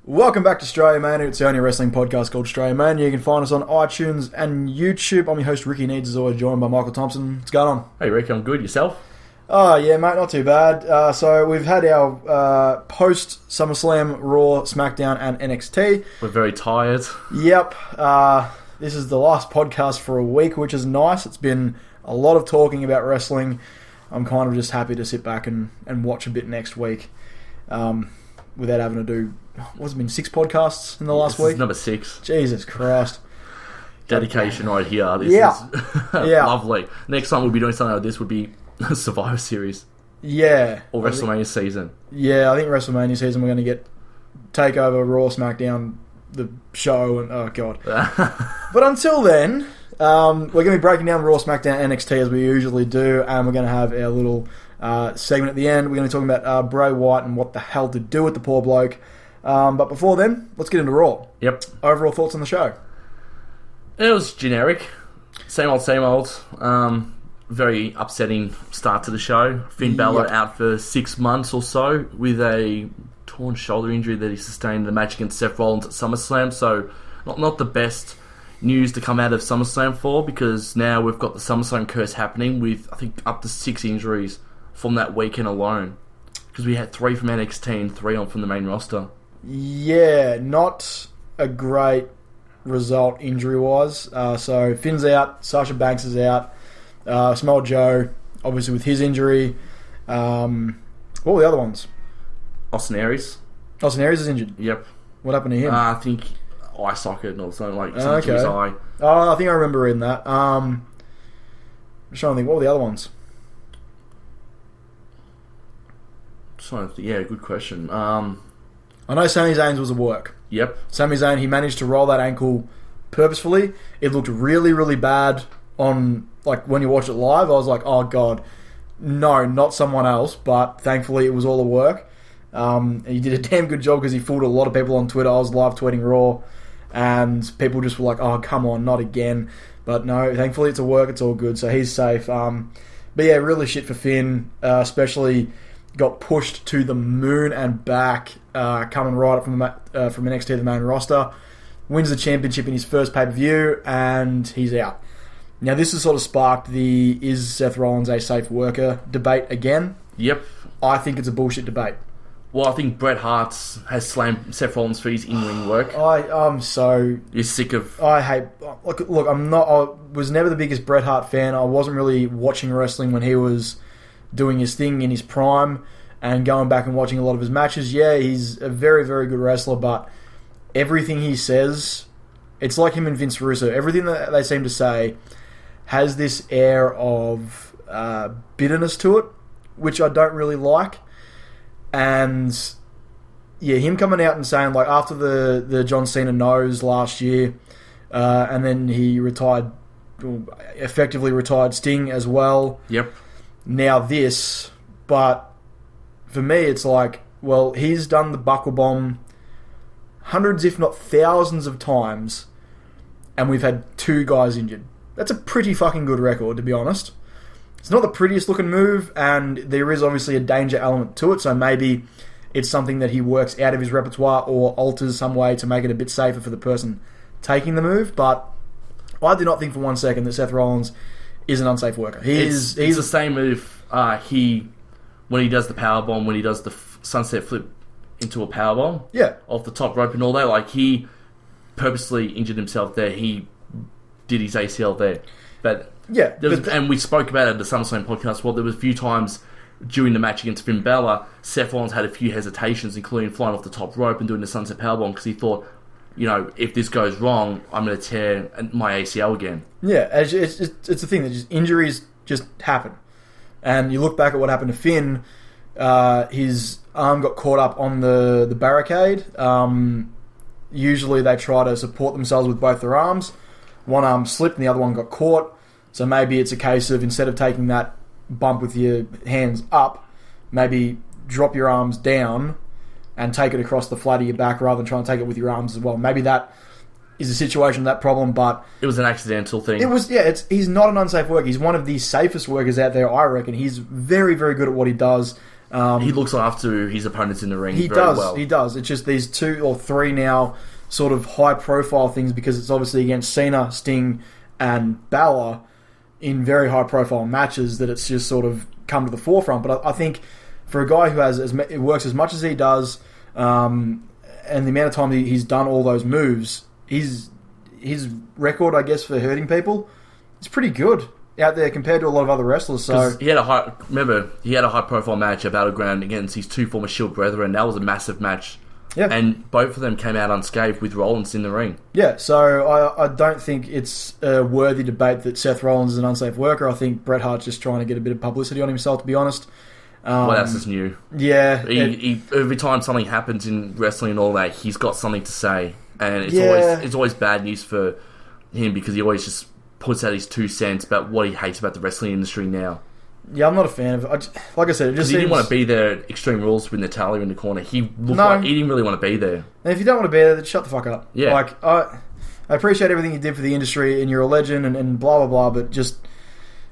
Welcome back to StrayaMania. It's the only wrestling podcast called StrayaMania. You can find us on iTunes and YouTube. I'm your host, Ricki Needs, as always, joined by Michael Thompson. What's going on? Hey, Rick, I'm good. Yourself? Oh, yeah, mate, not too bad. So we've had our post-SummerSlam, Raw, SmackDown, and NXT. We're very tired. Yep. This is the last podcast for a week, which is nice. It's been a lot of talking about wrestling. I'm kind of just happy to sit back and watch a bit next week without having to do... What's it been, 6 podcasts in the last week? This is number 6. Jesus Christ. Dedication right here. This is lovely. Next time we'll be doing something like this would be Survivor Series. Yeah. Or WrestleMania season. Yeah, I think WrestleMania season we're going to get TakeOver, Raw, SmackDown, the show, and oh god. But until then, we're going to be breaking down Raw, SmackDown, NXT as we usually do, and we're going to have our little segment at the end. We're going to be talking about Bray Wyatt and what the hell to do with the poor bloke. But before then, let's get into Raw. Yep. Overall thoughts on the show? It was generic. Same old, same old. Very upsetting start to the show. Finn Balor out for 6 months or so with a torn shoulder injury that he sustained in the match against Seth Rollins at SummerSlam. So not the best news to come out of SummerSlam for, because now we've got the SummerSlam curse happening with, I think, up to 6 injuries from that weekend alone. Because we had 3 from NXT and 3 on from the main roster. Yeah, not a great result injury-wise. So Finn's out, Sasha Banks is out, Samoa Joe, obviously with his injury. What were the other ones? Austin Aries. Austin Aries is injured? Yep. What happened to him? I think eye socket or something, like something to his eye. Oh, I think I remember reading that. I'm just trying to think, what were the other ones? Yeah, good question. I know Sami Zayn's was a work. Yep. Sami Zayn, he managed to roll that ankle purposefully. It looked really, really bad on, like, when you watched it live. I was like, oh god, no, not someone else. But thankfully, it was all a work. And he did a damn good job because he fooled a lot of people on Twitter. I was live tweeting Raw, and people just were like, oh, come on, not again. But no, thankfully it's a work. It's all good. So he's safe. But yeah, really shit for Finn, especially... got pushed to the moon and back, coming right up from NXT to the main roster. Wins the championship in his first pay-per-view, and he's out. Now, this has sort of sparked the is Seth Rollins a safe worker debate again. Yep. I think it's a bullshit debate. Well, I think Bret Hart has slammed Seth Rollins for his in-ring work. I'm so... You're sick of... I hate... Look, I was never the biggest Bret Hart fan. I wasn't really watching wrestling when he was... doing his thing in his prime and going back and watching a lot of his matches. Yeah, he's a very, very good wrestler, but everything he says, it's like him and Vince Russo. Everything that they seem to say has this air of bitterness to it, which I don't really like. And yeah, him coming out and saying, like, after the John Cena nose last year, and then he effectively retired Sting as well. Yep. Now this, but for me it's like, well, he's done the buckle bomb hundreds if not thousands of times, and we've had 2 guys injured. That's a pretty fucking good record, to be honest. It's not the prettiest looking move, and there is obviously a danger element to it, so maybe it's something that he works out of his repertoire or alters some way to make it a bit safer for the person taking the move, but I do not think for 1 second that Seth Rollins is an unsafe worker. He's the same move. When he does the powerbomb, when he does the sunset flip into a powerbomb, off the top rope and all that. Like, he purposely injured himself there. He did his ACL there, but and we spoke about it at the SummerSlam podcast. Well, there was a few times during the match against Finn Balor, Seth Rollins had a few hesitations, including flying off the top rope and doing the sunset powerbomb because he thought, if this goes wrong, I'm going to tear my ACL again. Yeah, it's the thing that just injuries just happen. And you look back at what happened to Finn, his arm got caught up on the barricade. Usually they try to support themselves with both their arms. One arm slipped and the other one got caught. So maybe it's a case of, instead of taking that bump with your hands up, maybe drop your arms down and take it across the flat of your back rather than trying to take it with your arms as well. Maybe that is a situation, that problem, but... It was an accidental thing. It was, yeah, he's not an unsafe worker. He's one of the safest workers out there, I reckon. He's very, very good at what he does. He looks after his opponents in the ring He does. It's just these 2 or 3 now sort of high-profile things because it's obviously against Cena, Sting, and Balor in very high-profile matches that it's just sort of come to the forefront. But I think for a guy who it works as much as he does, and the amount of time he's done all those moves, his record, I guess, for hurting people is pretty good out there compared to a lot of other wrestlers. So he had a high-profile match at Battleground against his 2 former Shield brethren. That was a massive match. Yeah. And both of them came out unscathed with Rollins in the ring. Yeah, so I don't think it's a worthy debate that Seth Rollins is an unsafe worker. I think Bret Hart's just trying to get a bit of publicity on himself, to be honest. Well, that's just new. Yeah. He every time something happens in wrestling and all that, he's got something to say. And it's always bad news for him because he always just puts out his 2 cents about what he hates about the wrestling industry now. Yeah, I'm not a fan of it. Like I said, it just he didn't want to be there at Extreme Rules with Natalia in the corner. He didn't really want to be there. And if you don't want to be there, then shut the fuck up. Yeah. Like, I appreciate everything you did for the industry and you're a legend and blah, blah, blah, but just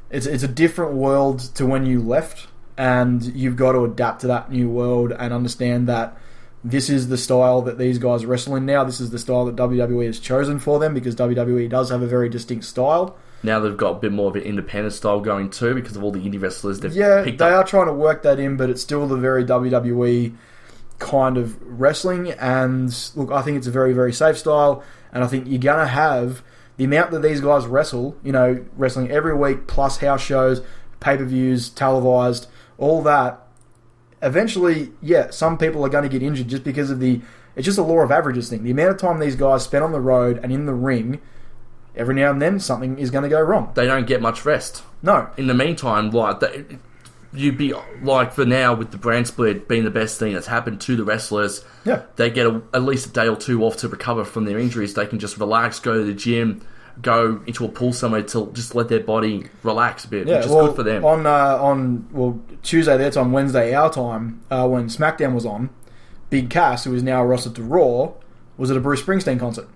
it's a different world to when you left and you've got to adapt to that new world and understand that this is the style that these guys wrestle in now. This is the style that WWE has chosen for them because WWE does have a very distinct style. Now they've got a bit more of an independent style going too because of all the indie wrestlers they've picked up. They are trying to work that in, but it's still the very WWE kind of wrestling. And look, I think it's a very, very safe style. And I think you're going to have the amount that these guys wrestle, wrestling every week, plus house shows, pay-per-views, televised, all that. Eventually, some people are going to get injured just because of it's just a law of averages thing. The amount of time these guys spend on the road and in the ring, every now and then something is going to go wrong. They don't get much rest. No. In the meantime, you'd be like for now with the brand split being the best thing that's happened to the wrestlers. Yeah. They get at least a day or 2 off to recover from their injuries. They can just relax, go to the gym, go into a pool somewhere to just let their body relax a bit, which is good for them. On Tuesday their time, Wednesday our time, when SmackDown was on, Big Cass, who is now rostered to Raw, was at a Bruce Springsteen concert.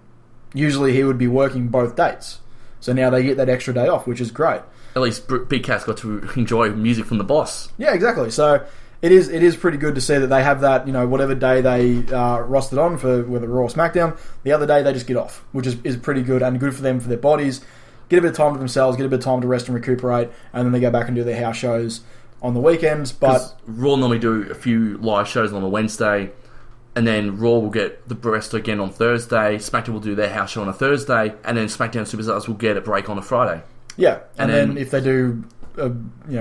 Usually he would be working both dates. So now they get that extra day off, which is great. At least Big Cass got to enjoy music from the boss. Yeah, exactly. So it is pretty good to see that they have that, whatever day they rostered on for whether Raw or SmackDown, the other day they just get off, which is pretty good and good for them, for their bodies. Get a bit of time to themselves, get a bit of time to rest and recuperate, and then they go back and do their house shows on the weekends. But Raw normally do a few live shows on a Wednesday, and then Raw will get the rest again on Thursday. SmackDown will do their house show on a Thursday, and then SmackDown Superstars will get a break on a Friday. Yeah, and then if they do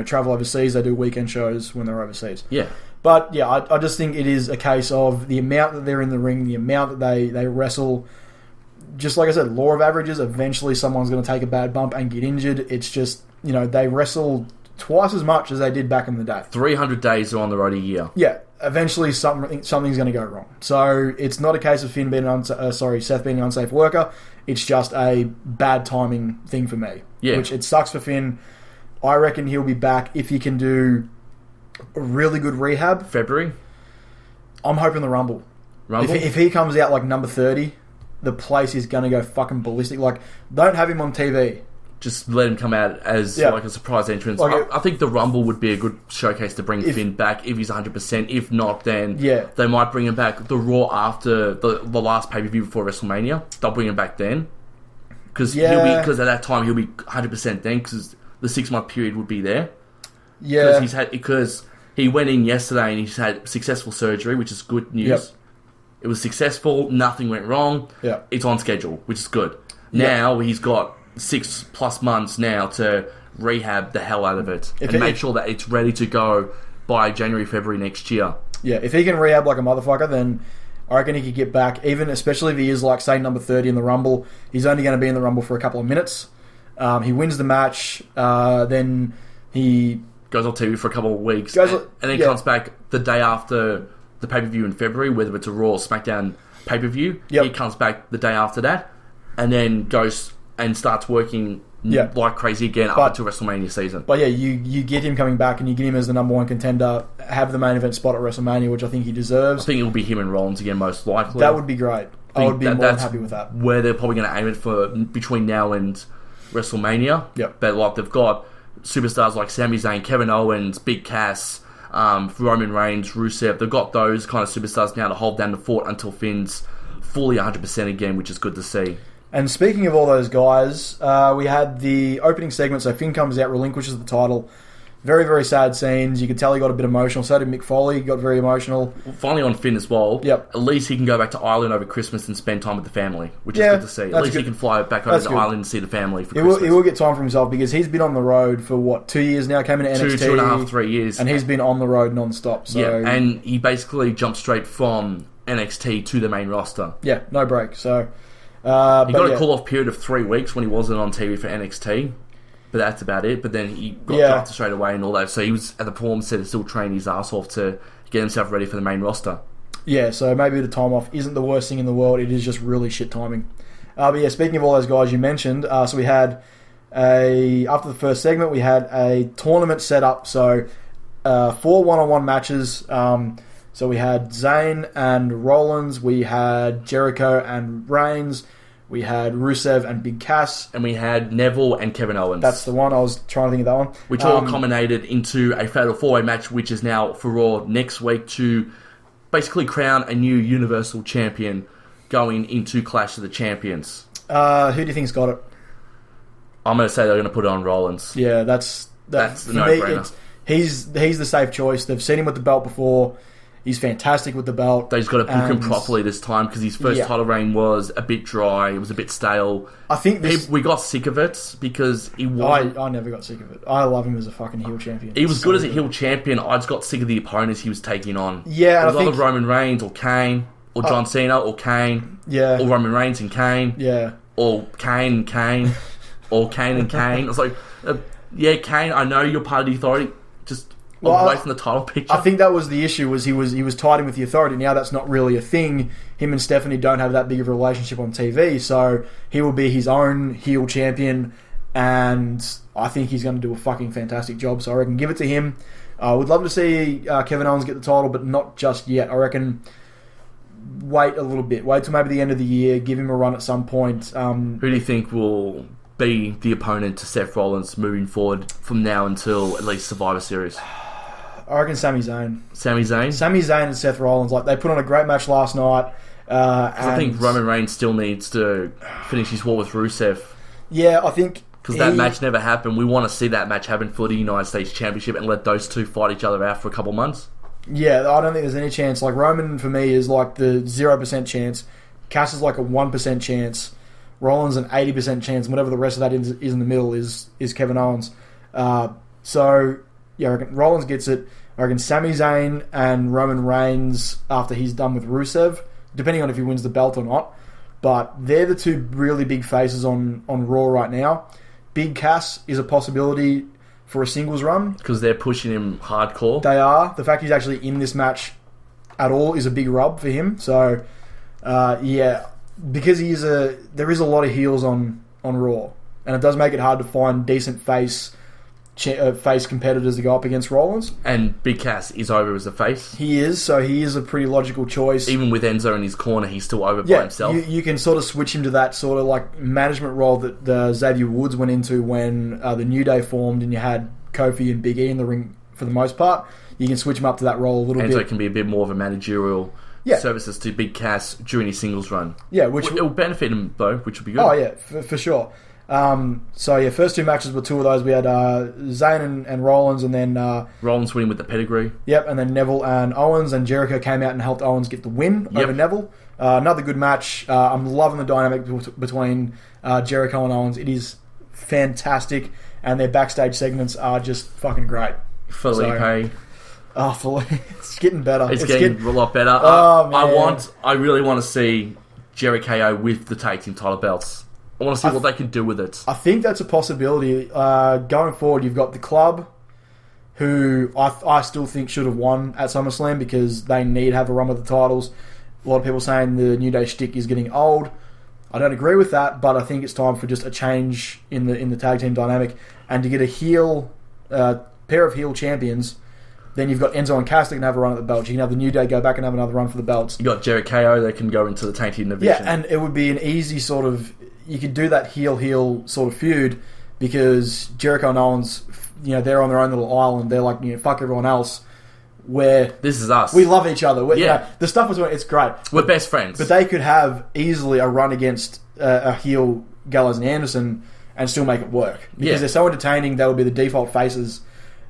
travel overseas, they do weekend shows when they're overseas. Yeah. But yeah, I just think it is a case of the amount that they're in the ring, the amount that they wrestle. Just like I said, law of averages, eventually someone's going to take a bad bump and get injured. It's just, they wrestle twice as much as they did back in the day. 300 days are on the road a year. Yeah, eventually something's going to go wrong. So it's not a case of Seth being an unsafe worker. It's just a bad timing thing for me. Yeah. Which it sucks for Finn. I reckon he'll be back if he can do a really good rehab. February? I'm hoping the Rumble. If he comes out like number 30, the place is going to go fucking ballistic. Like, don't have him on TV. Just let him come out as like a surprise entrance. I think the Rumble would be a good showcase to bring Finn back if he's 100%. If not, then they might bring him back the Raw after the last pay-per-view before WrestleMania. They'll bring him back then. Because at that time he'll be 100% then, because the 6-month period would be there. Yeah. Because he went in yesterday and he's had successful surgery, which is good news. Yep. It was successful, nothing went wrong. Yep. It's on schedule, which is good. Now he's got 6+ months now to rehab the hell out of it and make sure that it's ready to go by January, February next year. Yeah, if he can rehab like a motherfucker, then I reckon he could get back, especially if he is like, say, number 30 in the Rumble. He's only going to be in the Rumble for a couple of minutes. He wins the match, then he goes on TV for a couple of weeks, and then comes back the day after the pay-per-view in February, whether it's a Raw or SmackDown pay-per-view. Yep. He comes back the day after that, and then goes and starts working like crazy again up until WrestleMania season. But yeah, you get him coming back and you get him as the number 1 contender, have the main event spot at WrestleMania, which I think he deserves. I think it'll be him and Rollins again, most likely. That would be great. I would be more than happy with that. Where they're probably going to aim it for between now and WrestleMania. Yep. But like they've got superstars like Sami Zayn, Kevin Owens, Big Cass, Roman Reigns, Rusev, they've got those kind of superstars now to hold down the fort until Finn's fully 100% again, which is good to see. And speaking of all those guys, we had the opening segment, so Finn comes out, relinquishes the title. Very, very sad scenes. You could tell he got a bit emotional. So did Mick Foley. He got very emotional. Finally on Finn as well. Yep. At least he can go back to Ireland over Christmas and spend time with the family, which is good to see. At least he can fly back over to Ireland and see the family for Christmas. He will get time for himself because he's been on the road for, 2 years now? Came into NXT. 2.5, 3 years. And he's been on the road non-stop. So. Yeah, and he basically jumped straight from NXT to the main roster. Yeah, no break. So he got a call-off period of 3 weeks when he wasn't on TV for NXT. But that's about it. But then he got drafted straight away and all that. So he was at the performance center still training his ass off to get himself ready for the main roster. Yeah, so maybe the time off isn't the worst thing in the world. It is just really shit timing. But yeah, speaking of all those guys you mentioned, so we had after the first segment, we had a tournament set up. So 4 one-on-one matches. So we had Zayn and Rollins. We had Jericho and Reigns. We had Rusev and Big Cass. And we had Neville and Kevin Owens. That's the one. I was trying to think of that one. Which all culminated into a Fatal 4-Way match, which is now for Raw next week to basically crown a new Universal Champion going into Clash of the Champions. Who do you think's got it? I'm going to say they're going to put it on Rollins. Yeah, that's the no-brainer. He's the safe choice. They've seen him with the belt before. He's fantastic with the belt. They've got to book him properly this time because his first title reign was a bit dry. It was a bit stale. I think we got sick of it because he was. I never got sick of it. I love him as a fucking heel champion. He was good as a heel champion. I just got sick of the opponents he was taking on. Yeah, it was either Roman Reigns or Kane or John Cena or Kane. Yeah, or Roman Reigns and Kane. Yeah, or Kane and Kane or Kane and Kane. It's like, Kane. I know you're part of the authority. Just. Away from the title picture. I think that was the issue. Was he was tied in with the authority. Now that's not really a thing. Him and Stephanie don't have that big of a relationship on TV, so he will be his own heel champion, and I think he's going to do a fucking fantastic job. So I reckon give it to him. I would love to see Kevin Owens get the title, but not just yet. I reckon wait a little bit. Wait till maybe the end of the year. Give him a run at some point. Who do you think will be the opponent to Seth Rollins moving forward from now until at least Survivor Series? I reckon Sami Zayn. Sami Zayn? Sami Zayn and Seth Rollins. They put on a great match last night. I think Roman Reigns still needs to finish his war with Rusev. Yeah, I think... Because that match never happened. We want to see that match happen for the United States Championship and let those two fight each other out for a couple months. Yeah, I don't think there's any chance. Roman, for me, is the 0% chance. Cass is a 1% chance. Rollins an 80% chance. And whatever the rest of that is in the middle is Kevin Owens. So... Yeah, I reckon Rollins gets it. I reckon Sami Zayn and Roman Reigns after he's done with Rusev, depending on if he wins the belt or not. But they're the two really big faces on Raw right now. Big Cass is a possibility for a singles run. Because they're pushing him hardcore. They are. The fact he's actually in this match at all is a big rub for him. So, because there is a lot of heels on Raw. And it does make it hard to find decent face competitors to go up against Rollins. And Big Cass is over as a face. He is, so he is a pretty logical choice. Even with Enzo in his corner, he's still over by himself. You can sort of switch him to that sort of management role that Xavier Woods went into when the New Day formed and you had Kofi and Big E in the ring for the most part. You can switch him up to that role a little bit. Enzo can be a bit more of a managerial services to Big Cass during his singles run. Yeah, which it will benefit him though, which will be good. Oh yeah, for sure. First two matches were two of those. We had Zayn and Rollins, and then Rollins winning with the pedigree. Yep, and then Neville and Owens, and Jericho came out and helped Owens get the win over Neville. Another good match. I'm loving the dynamic between Jericho and Owens. It is fantastic, and their backstage segments are just fucking great. Felipe. It's getting better. It's getting a lot better. Oh, man. I really want to see Jericho with the tag team title belts. I want to see what they can do with it. I think that's a possibility. Going forward, you've got the club, who I still think should have won at SummerSlam because they need to have a run with the titles. A lot of people saying the New Day shtick is getting old. I don't agree with that, but I think it's time for just a change in the tag team dynamic and to get a pair of heel champions. Then you've got Enzo and Cass that can have a run at the belts. You can have the New Day go back and have another run for the belts. You got Jericho that can go into the tag team division. Yeah, and it would be an easy sort of. You could do that heel sort of feud because Jericho and Owens, they're on their own little island. They're fuck everyone else. where this is us. We love each other. The stuff was it's great. We're best friends. But they could have easily a run against a heel Gallows and Anderson and still make it work because they're so entertaining. They would be the default faces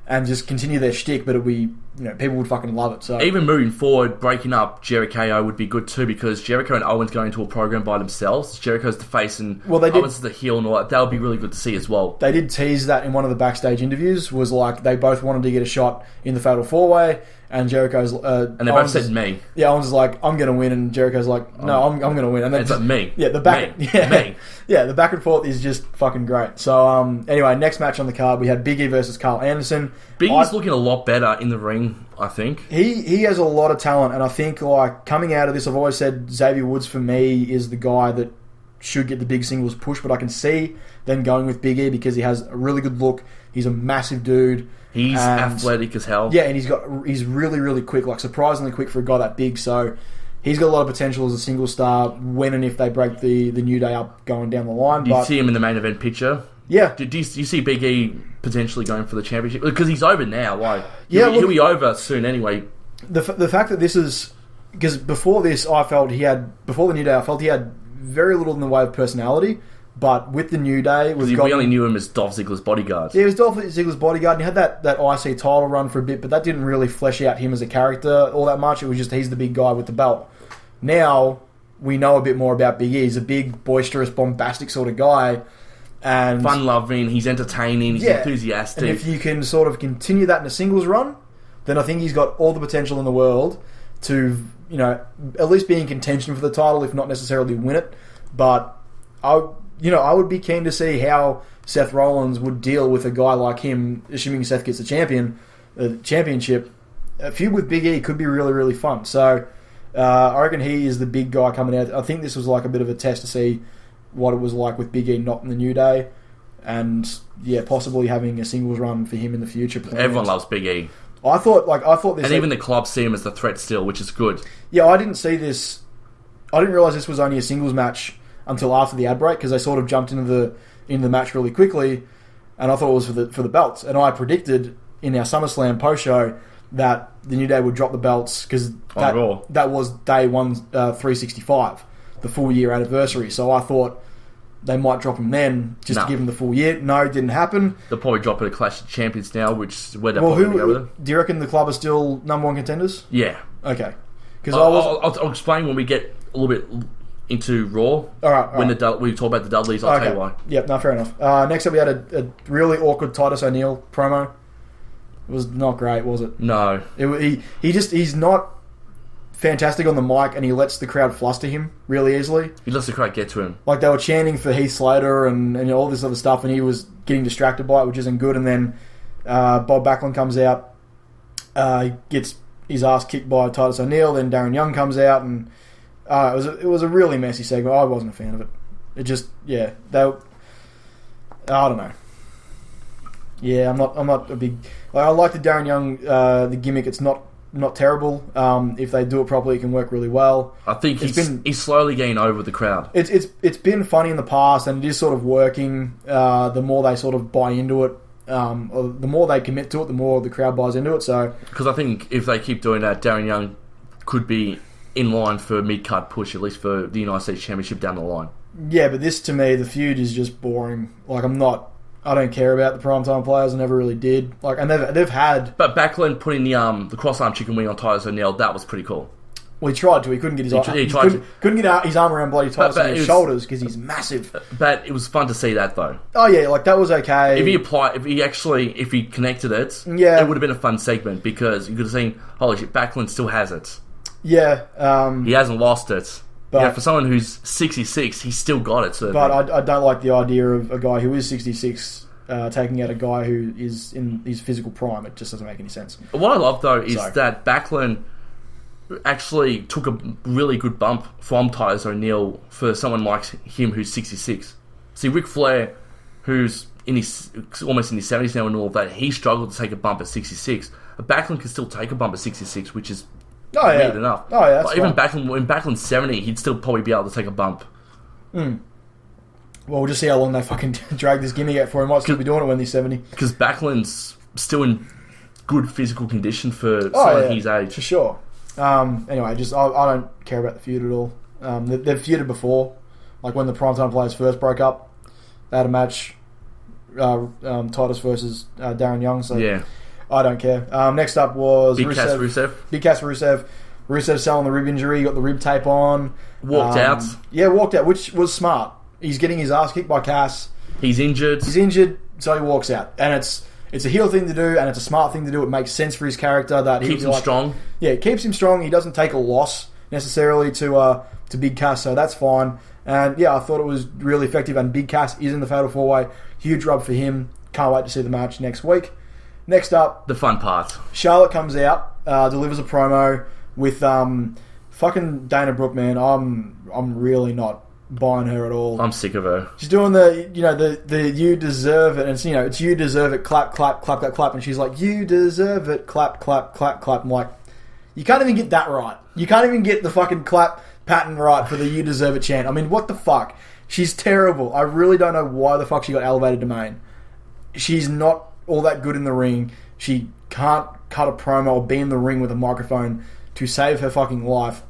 and just continue their shtick, but it'd be people would fucking love it. So even moving forward, breaking up Jericho would be good too because Jericho and Owens going into a program by themselves. Jericho's the face and Owens is the heel and all that. That would be really good to see as well. They did tease that in one of the backstage interviews. Was like they both wanted to get a shot in the Fatal 4-Way, and Jericho's and they both said me. Yeah, Owens is like, I'm going to win, and Jericho's like, no, I'm going to win. And then it's like me. Yeah, the back. Me. Yeah, the back and forth is just fucking great. So anyway, next match on the card we had Big E versus Carl Anderson. Big E's looking a lot better in the ring, I think. He has a lot of talent, and I think like coming out of this, I've always said Xavier Woods for me is the guy that should get the big singles push, but I can see them going with Big E because he has a really good look. He's a massive dude. He's athletic as hell. Yeah, and he's really, really quick, like surprisingly quick for a guy that big. So he's got a lot of potential as a single star when and if they break the New Day up going down the line. Do you see him in the main event picture? Yeah. Do you see Big E potentially going for the championship? Because he's over now. Like, he'll be over soon anyway. The fact that this is... Because before this, before the New Day, I felt he had very little in the way of personality. But with the New Day... We only knew him as Dolph Ziggler's bodyguard. Yeah, he was Dolph Ziggler's bodyguard. And he had that IC title run for a bit, but that didn't really flesh out him as a character all that much. It was just he's the big guy with the belt. Now, we know a bit more about Big E. He's a big, boisterous, bombastic sort of guy. And fun-loving, he's entertaining, he's enthusiastic. And if you can sort of continue that in a singles run, then I think he's got all the potential in the world to, at least be in contention for the title, if not necessarily win it. But I would be keen to see how Seth Rollins would deal with a guy like him, assuming Seth gets the championship. A feud with Big E could be really, really fun. So I reckon he is the big guy coming out. I think this was like a bit of a test to see what it was like with Big E not in the New Day, and possibly having a singles run for him in the future. Everyone loves Big E. I thought this, and even the club see him as the threat still, which is good. Yeah, I didn't see this. I didn't realize this was only a singles match until after the ad break because they sort of jumped into the match really quickly, and I thought it was for the belts. And I predicted in our SummerSlam post show that the New Day would drop the belts because that was day 365. The full year anniversary, so I thought they might drop him then just to give him the full year. No, it didn't happen. They'll probably drop it at Clash of Champions now, which is where they're probably going to go with it. Do you reckon the club are still number one contenders? Yeah. Okay. Because I'll explain when we get a little bit into Raw. All right. When we talk about the Dudleys, I'll tell you why. Yep. No, fair enough. Next up, we had a really awkward Titus O'Neil promo. It was not great, was it? No. He's not fantastic on the mic, and he lets the crowd fluster him really easily. He lets the crowd get to him. Like, they were chanting for Heath Slater and all this other stuff, and he was getting distracted by it, which isn't good. And then Bob Backlund comes out, he gets his ass kicked by Titus O'Neil, then Darren Young comes out, and it was a really messy segment. I wasn't a fan of it. It just, I don't know. Yeah, I'm not a big... I like the Darren Young, the gimmick. It's not terrible. If they do it properly, it can work really well. I think he's slowly getting over the crowd. It's been funny in the past, and it is sort of working. The more they sort of buy into it, or the more they commit to it, the more the crowd buys into it. So, because I think if they keep doing that, Darren Young could be in line for a mid-card push, at least for the United States Championship down the line. Yeah, but this, to me, the feud is just boring. Like, I don't care about the primetime players. I never really did. Like, and they've had... But Backlund putting the cross-arm chicken wing on Titus O'Neil, that was pretty cool. Well, he tried to. He couldn't get his couldn't get his arm around bloody Titus O'Neil's shoulders because he's massive. But it was fun to see that, though. Oh, yeah, like, that was okay. If he connected it, it would have been a fun segment because you could have seen, holy shit, Backlund still has it. Yeah. He hasn't lost it. But for someone who's 66, he's still got it. Certainly. But I don't like the idea of a guy who is 66 taking out a guy who is in his physical prime. It just doesn't make any sense. What I love, though, is that Backlund actually took a really good bump from Titus O'Neil for someone like him who's 66. See, Ric Flair, who's almost in his 70s now and all of that, he struggled to take a bump at 66. But Backlund can still take a bump at 66, which is... weird enough. Oh, yeah, but even when Backlund's 70, he'd still probably be able to take a bump. Well, we'll just see how long they fucking drag this gimmick out for. He might still be doing it when he's 70. Because Backlund's still in good physical condition for someone his age. For sure. Anyway, I don't care about the feud at all. They've feuded before, like when the Primetime Players first broke up. They had a match, Titus versus Darren Young. So yeah, I don't care. Next up was Big Cass Rusev. Big Cass Rusev. Rusev selling the rib injury, got the rib tape on. Walked out. Yeah, walked out, which was smart. He's getting his ass kicked by Cass. He's injured, so he walks out, and it's a heel thing to do, and it's a smart thing to do. It makes sense for his character that keeps him strong. Yeah, it keeps him strong. He doesn't take a loss necessarily to Big Cass, so that's fine. And yeah, I thought it was really effective. And Big Cass is in the Fatal 4-Way. Huge rub for him. Can't wait to see the match next week. Next up, the fun part. Charlotte comes out, delivers a promo with fucking Dana Brooke. Man, I'm really not buying her at all. I'm sick of her. She's doing the you deserve it, and it's you deserve it, clap, clap, clap, clap, clap, and she's like, you deserve it, clap, clap, clap, clap. I'm like, you can't even get that right. You can't even get the fucking clap pattern right for the you deserve it chant. I mean, what the fuck? She's terrible. I really don't know why the fuck she got elevated to main. She's not all that good in the ring. She can't cut a promo or be in the ring with a microphone to save her fucking life.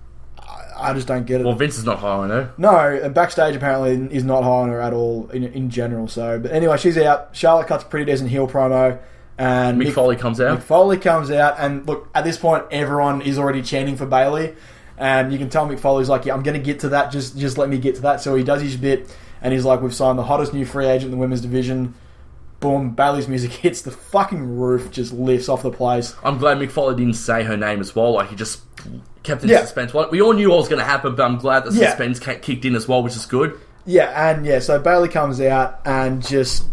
I just don't get it. Well, Vince is not high on her. No, and backstage apparently is not high on her at all in general. So, but anyway, she's out. Charlotte cuts a pretty decent heel promo, and Mick Foley comes out. Mick Foley comes out, and look, at this point, everyone is already chanting for Bayley, and you can tell Mick Foley's like, "Yeah, I'm going to get to that. Just let me get to that." So he does his bit, and he's like, "We've signed the hottest new free agent in the women's division." Boom, Bayley's music hits the fucking roof, just lifts off the place. I'm glad Mick Foley didn't say her name as well. Like, he just kept it in suspense. We all knew what was going to happen, but I'm glad the suspense kicked in as well, which is good. Yeah, so Bayley comes out, and just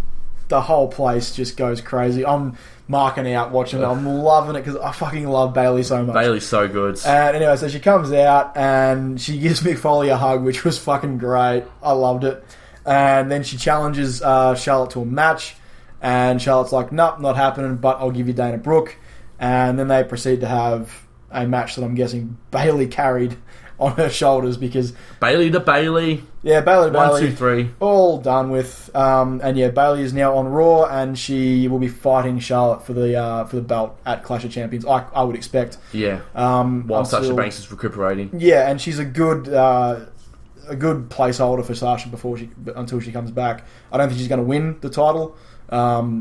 the whole place just goes crazy. I'm marking out watching it. I'm loving it, because I fucking love Bayley so much. Bayley's so good. And anyway, so she comes out, and she gives Mick Foley a hug, which was fucking great. I loved it. And then she challenges Charlotte to a match. And Charlotte's like, nope, not happening, but I'll give you Dana Brooke. And then they proceed to have a match that I'm guessing Bayley carried on her shoulders, because... Bayley to Bayley. Yeah, Bayley to Bayley. 1, 2, 3. All done with. And yeah, Bayley is now on Raw, and she will be fighting Charlotte for the belt at Clash of Champions, I would expect. Yeah. While Sasha Banks is recuperating. Yeah, and she's a good placeholder for Sasha until she comes back. I don't think she's going to win the title.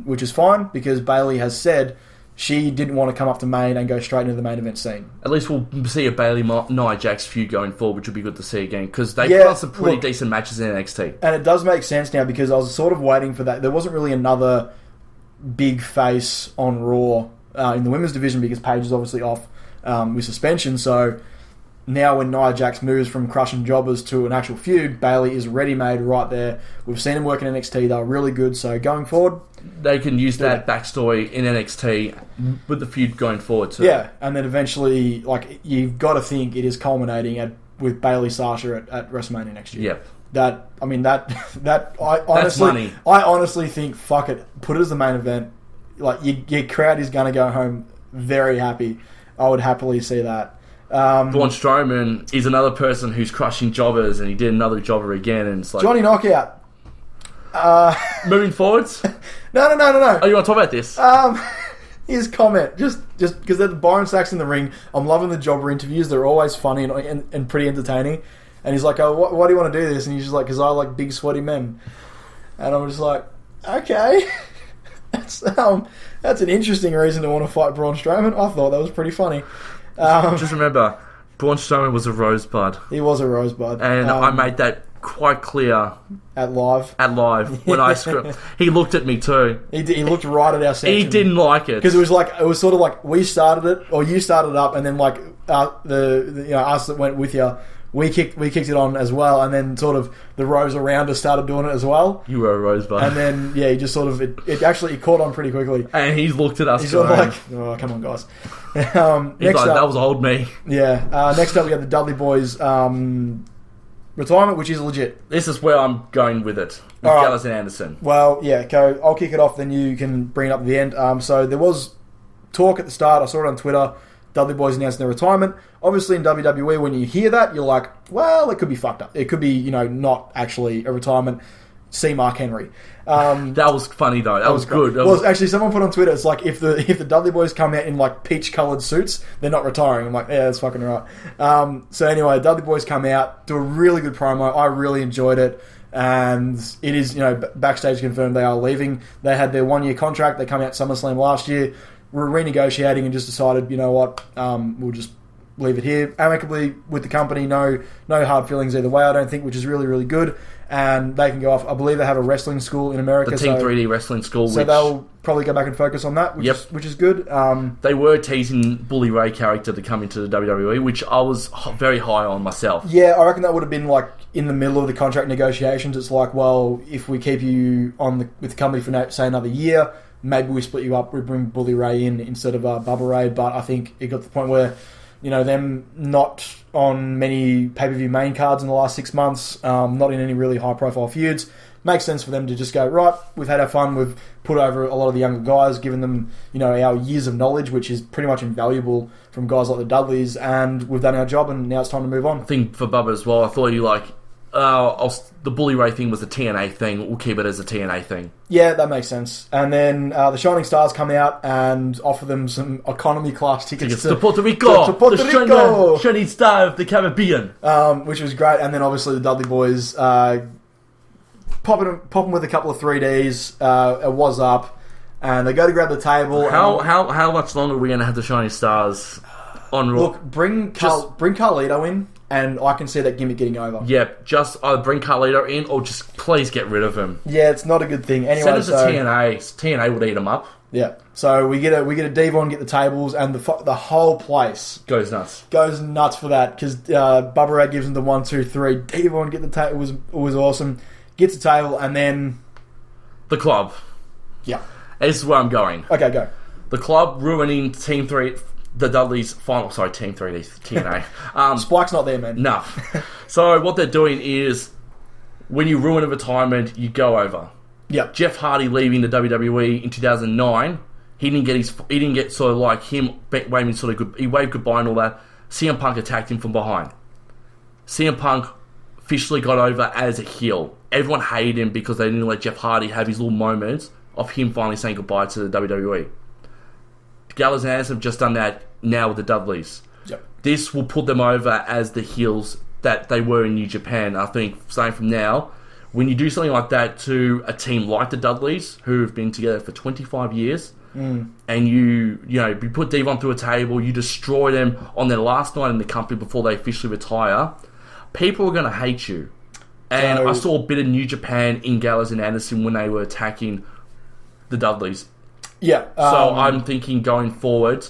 Which is fine, because Bayley has said she didn't want to come up to main and go straight into the main event scene. At least we'll see a Bayley-Nia Jax feud going forward, which would be good to see again, because they put on some pretty decent matches in NXT. And it does make sense now, because I was sort of waiting for that. There wasn't really another big face on Raw in the women's division, because Paige is obviously off with suspension, so... Now when Nia Jax moves from crushing jobbers to an actual feud, Bayley is ready-made right there. We've seen him work in NXT. They're really good. So going forward... They can use that backstory in NXT with the feud going forward too. Yeah, and then eventually, like, you've got to think it is culminating with Bayley Sasha at WrestleMania next year. Yep. That's money. I honestly think, fuck it, put it as the main event. Like, your crowd is going to go home very happy. I would happily see that. Braun Strowman is another person who's crushing jobbers, and he did another jobber again, and it's like... Johnny Knockout. Moving forwards? No. Oh, you want to talk about this? His comment, just because Byron Saxton in the ring, I'm loving the jobber interviews. They're always funny and pretty entertaining. And he's like, oh, why do you want to do this? And he's just like, because I like big sweaty men. And I'm just like, okay. That's an interesting reason to want to fight Braun Strowman. I thought that was pretty funny. Just remember, Braun Strowman was a rosebud. He was a rosebud. And I made that quite clear. At live? When I script. He looked at me too. He looked right at our section. He didn't like it. Because it was sort of like we started it, or you started up, and then like us that went with you, we kicked it on as well, and then sort of the rows around us started doing it as well. You were a rosebud. And then he just sort of it caught on pretty quickly. And he looked at us. He's sort of like, oh, come on, guys. He's like, that was old me. Yeah. Next up, we got the Dudley Boys retirement, which is legit. This is where I'm going with it. With Gallows and Anderson. Well, yeah, go. I'll kick it off, then you can bring it up at the end. So there was talk at the start. I saw it on Twitter. Dudley Boys announcing their retirement. Obviously, in WWE, when you hear that, you're like, well, it could be fucked up. It could be, not actually a retirement. see Mark Henry. That was funny though. That was good. Actually, someone put on Twitter, it's like if the Dudley Boys come out in like peach coloured suits, they're not retiring. I'm like, yeah, that's fucking right. So anyway, Dudley Boys come out, do a really good promo. I really enjoyed it. And it is, backstage confirmed they are leaving. They had their 1-year contract. They come out SummerSlam last year. We're renegotiating and just decided, you know what, we'll just leave it here. Amicably with the company, no hard feelings either way, I don't think, which is really, really good. And they can go off. I believe they have a wrestling school in America. The Team 3D wrestling school. So they'll probably go back and focus on that, which is good. They were teasing Bully Ray character to come into the WWE, which I was very high on myself. Yeah, I reckon that would have been like in the middle of the contract negotiations. It's like, well, if we keep you with the company for, say, another year, maybe we split you up, we bring Bully Ray in instead of Bubba Ray. But I think it got to the point where, them not on many pay-per-view main cards in the last 6 months, not in any really high-profile feuds. Makes sense for them to just go, right, we've had our fun, we've put over a lot of the younger guys, given them, our years of knowledge, which is pretty much invaluable from guys like the Dudleys, and we've done our job, and now it's time to move on. I think for Bubba as well, I thought the Bully Ray thing was a TNA thing. We'll keep it as a TNA thing. Yeah, that makes sense. And then the Shining Stars come out and offer them some economy class tickets to Puerto Rico. To Puerto Rico. Shining Star of the Caribbean. Which was great. And then obviously the Dudley Boys popping with a couple of 3Ds. It was up. And they go to grab the table. How much longer are we going to have the Shining Stars on Raw? Look, bring Carlito in. And I can see that gimmick getting over. Yeah, just either bring Carlito in or just please get rid of him. Yeah, it's not a good thing. Anyway, send us to TNA. TNA would eat him up. Yeah. So we get a Devon, get the tables, and the whole place goes nuts. Goes nuts for that because Bubba Ray gives him the 1, 2, 3. Devon get the table. It was awesome. Gets the table and then the club. Yeah. This is where I'm going. Okay, go. The club ruining Team 3. The Dudleys' final... Sorry, Team 3D, TNA. Spike's not there, man. No. So what they're doing is, when you ruin a retirement, you go over. Yeah. Jeff Hardy leaving the WWE in 2009, he didn't get sort of like him waving sort of good... He waved goodbye and all that. CM Punk attacked him from behind. CM Punk officially got over as a heel. Everyone hated him because they didn't let Jeff Hardy have his little moments of him finally saying goodbye to the WWE. Gallows and Anderson have just done that now with the Dudleys. Yep. This will put them over as the heels that they were in New Japan. I think, starting from now, when you do something like that to a team like the Dudleys, who have been together for 25 years, and you put Devon through a table, you destroy them on their last night in the company before they officially retire, people are going to hate you. And I saw a bit of New Japan in Gallows and Anderson when they were attacking the Dudleys. Yeah. So I'm thinking going forward,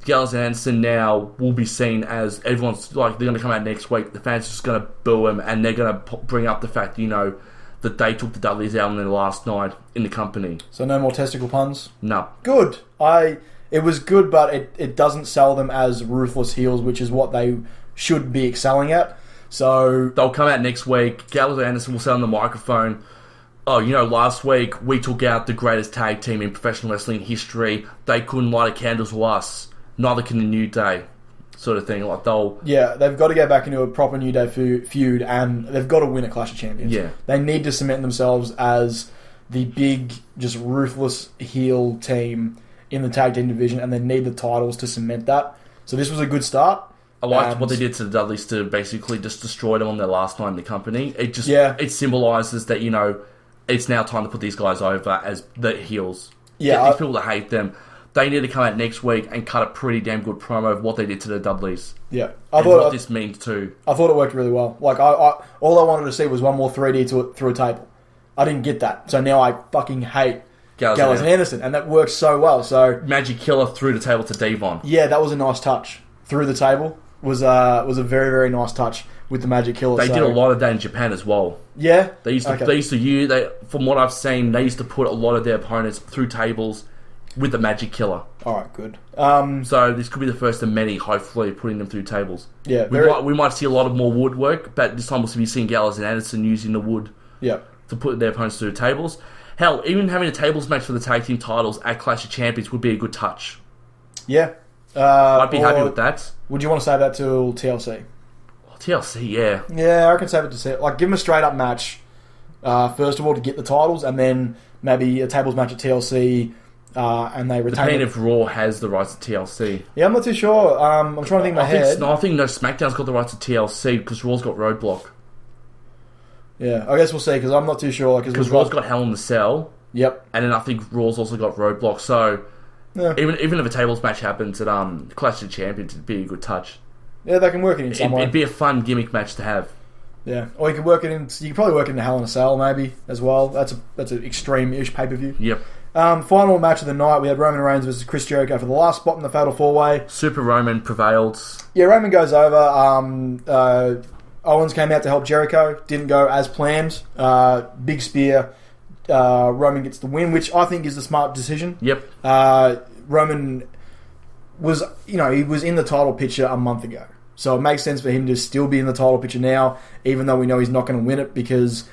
Gallows and Anderson now will be seen as everyone's like, they're going to come out next week, the fans are just going to boo them, and they're going to bring up the fact, that they took the Dudleys out on their last night in the company. So no more testicle puns? No. Good. It was good, but it doesn't sell them as ruthless heels, which is what they should be excelling at. So they'll come out next week, Gallows and Anderson will say on the microphone, oh, last week we took out the greatest tag team in professional wrestling history. They couldn't light a candle to us. Neither can the New Day, sort of thing. Like they've got to get back into a proper New Day feud, and they've got to win a Clash of Champions. Yeah, they need to cement themselves as the big, just ruthless heel team in the tag team division, and they need the titles to cement that. So this was a good start. I liked what they did to the Dudleys to basically just destroy them on their last night in the company. It symbolises that it's now time to put these guys over as the heels. Yeah, get these people that hate them. They need to come out next week and cut a pretty damn good promo of what they did to the Dudleys. Yeah, what this means too. I thought it worked really well. Like all I wanted to see was one more 3D through a table. I didn't get that, so now I fucking hate Gallows and Anderson, and that works so well. So Magic Killer through the table to Devon. Yeah, that was a nice touch. Through the table was a very, very nice touch with the Magic Killer. They did a lot of that in Japan as well. Yeah, they used to from what I've seen, they used to put a lot of their opponents through tables with the Magic Killer. Alright, good. So this could be the first of many, hopefully, putting them through tables. Yeah, we might see a lot of more woodwork, but this time we'll be seeing Gallows and Anderson using the wood to put their opponents through tables. Hell, even having a tables match for the tag team titles at Clash of Champions would be a good touch. Yeah. I'd be happy with that. Would you want to save that till TLC? TLC, yeah. Yeah, I can save it to see. Like, give them a straight up match. first of all, to get the titles, and then maybe a tables match at TLC, and they retain Depending if Raw has the rights to TLC. Yeah, I'm not too sure. I'm trying to think in my head. I think SmackDown's got the rights to TLC because Raw's got Roadblock. Yeah, I guess we'll see, because I'm not too sure. Because Raw's got Hell in the Cell. Yep. And then I think Raw's also got Roadblock, so even if a tables match happens at Clash of Champions, it'd be a good touch. Yeah, they can work it in some way. It'd be a fun gimmick match to have. Yeah, or you could work it in. You could probably work it into Hell in a Cell maybe as well. That's an extreme-ish pay-per-view. Yep. Final match of the night, we had Roman Reigns versus Chris Jericho for the last spot in the Fatal 4-Way. Super Roman prevailed. Yeah, Roman goes over. Owens came out to help Jericho. Didn't go as planned. Big spear. Roman gets the win, which I think is the smart decision. Yep. Roman was, he was in the title picture a month ago. So it makes sense for him to still be in the title picture now, even though we know he's not going to win it because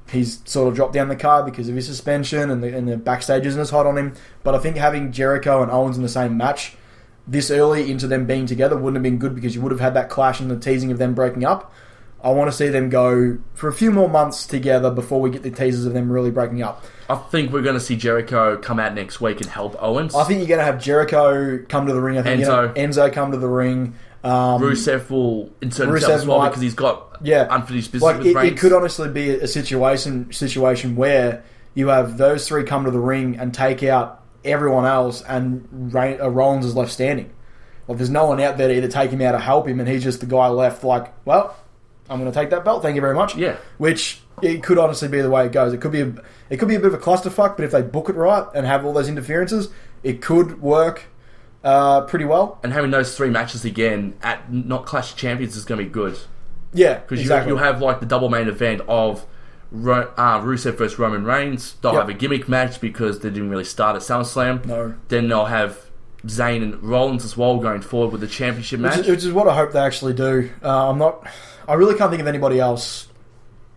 he's sort of dropped down the card because of his suspension and the backstage isn't as hot on him. But I think having Jericho and Owens in the same match this early into them being together wouldn't have been good because you would have had that clash and the teasing of them breaking up. I want to see them go for a few more months together before we get the teasers of them really breaking up. I think we're going to see Jericho come out next week and help Owens. I think you're going to have Jericho come to the ring. I think Enzo come to the ring. Rusev will insert himself as well because he's got unfinished business with Reigns. It could honestly be a situation where you have those three come to the ring and take out everyone else and Rollins is left standing. Like, there's no one out there to either take him out or help him, and he's just the guy left like, well, I'm going to take that belt, thank you very much. Yeah. Which, it could honestly be the way it goes. It could be a bit of a clusterfuck, but if they book it right and have all those interferences, it could work pretty well. And having those three matches again at not Clash of Champions is going to be good. Yeah, because exactly. You'll have like the double main event of Rusev versus Roman Reigns. They'll have a gimmick match because they didn't really start at SummerSlam. No. Then they'll have Zayn and Rollins as well going forward with the championship match. Which is what I hope they actually do. I really can't think of anybody else.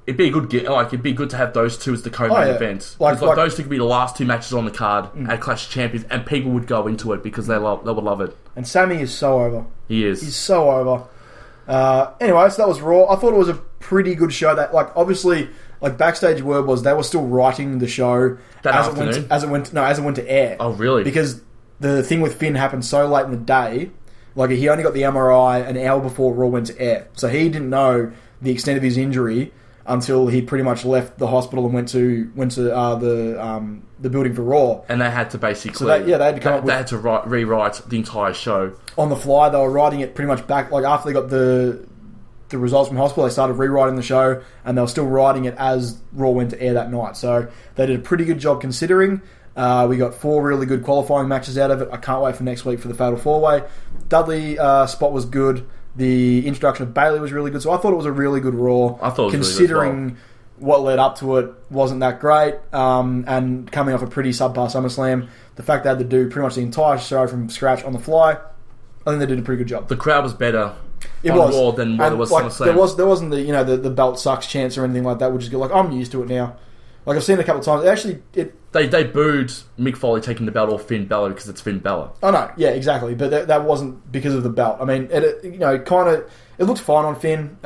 It'd be a good it'd be good to have those two as the co-main events. Like those two could be the last two matches on the card at Clash of Champions, and people would go into it because they would love it. And Sammy is so over. He is. He's so over. Anyway, so that was Raw. I thought it was a pretty good show. That obviously backstage word was they were still writing the show as it went to air. Oh, really? Because the thing with Finn happened so late in the day. Like, he only got the MRI an hour before Raw went to air. So he didn't know the extent of his injury until he pretty much left the hospital and went to the building for Raw. And they had to basically... they had to come up with... They had to rewrite the entire show. On the fly, they were writing it pretty much back... Like, after they got the results from hospital, they started rewriting the show, and they were still writing it as Raw went to air that night. So they did a pretty good job considering... we got 4 really good qualifying matches out of it. I can't wait for next week for the Fatal 4-Way. Dudley spot was good. The introduction of Bayley was really good. So I thought it was a really good Raw. I thought it was considering really good as what led up to it wasn't that great. And coming off a pretty subpar SummerSlam, the fact they had to do pretty much the entire show from scratch on the fly, I think they did a pretty good job. The crowd was better on Raw than what it was SummerSlam. There wasn't the belt sucks chance or anything like that. Which is good. I'm used to it now. I've seen it a couple of times. They booed Mick Foley taking the belt off Finn Balor because it's Finn Balor. Oh no, yeah, exactly. But that wasn't because of the belt. I mean, it looked fine on Finn.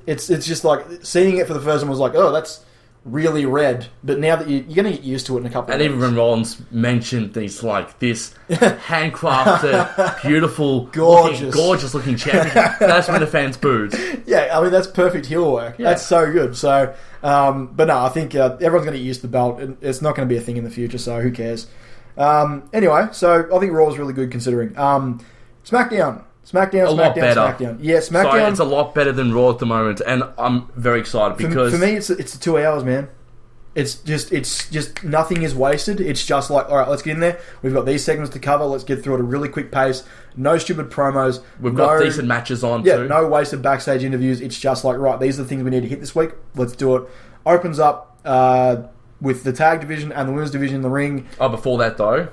It's just like seeing it for the first time was like, oh, that's really red. But now that you're going to get used to it in a couple of weeks. And even when Rollins mentioned things like this handcrafted, beautiful, gorgeous looking champion, that's when the fans booed. Yeah, I mean, that's perfect heel work. Yeah. That's so good. So, but no, I think everyone's going to get used to the belt. It's not going to be a thing in the future, so who cares? Anyway, so I think Raw was really good considering. SmackDown. SmackDown. Yeah, SmackDown. So it's a lot better than Raw at the moment, and I'm very excited because for me, it's the 2 hours, man. It's just nothing is wasted. It's just like, all right, let's get in there. We've got these segments to cover. Let's get through at a really quick pace. No stupid promos. We've got decent matches on too. No wasted backstage interviews. It's just like, right, these are the things we need to hit this week. Let's do it. Opens up with the tag division and the women's division in the ring. Oh, before that though.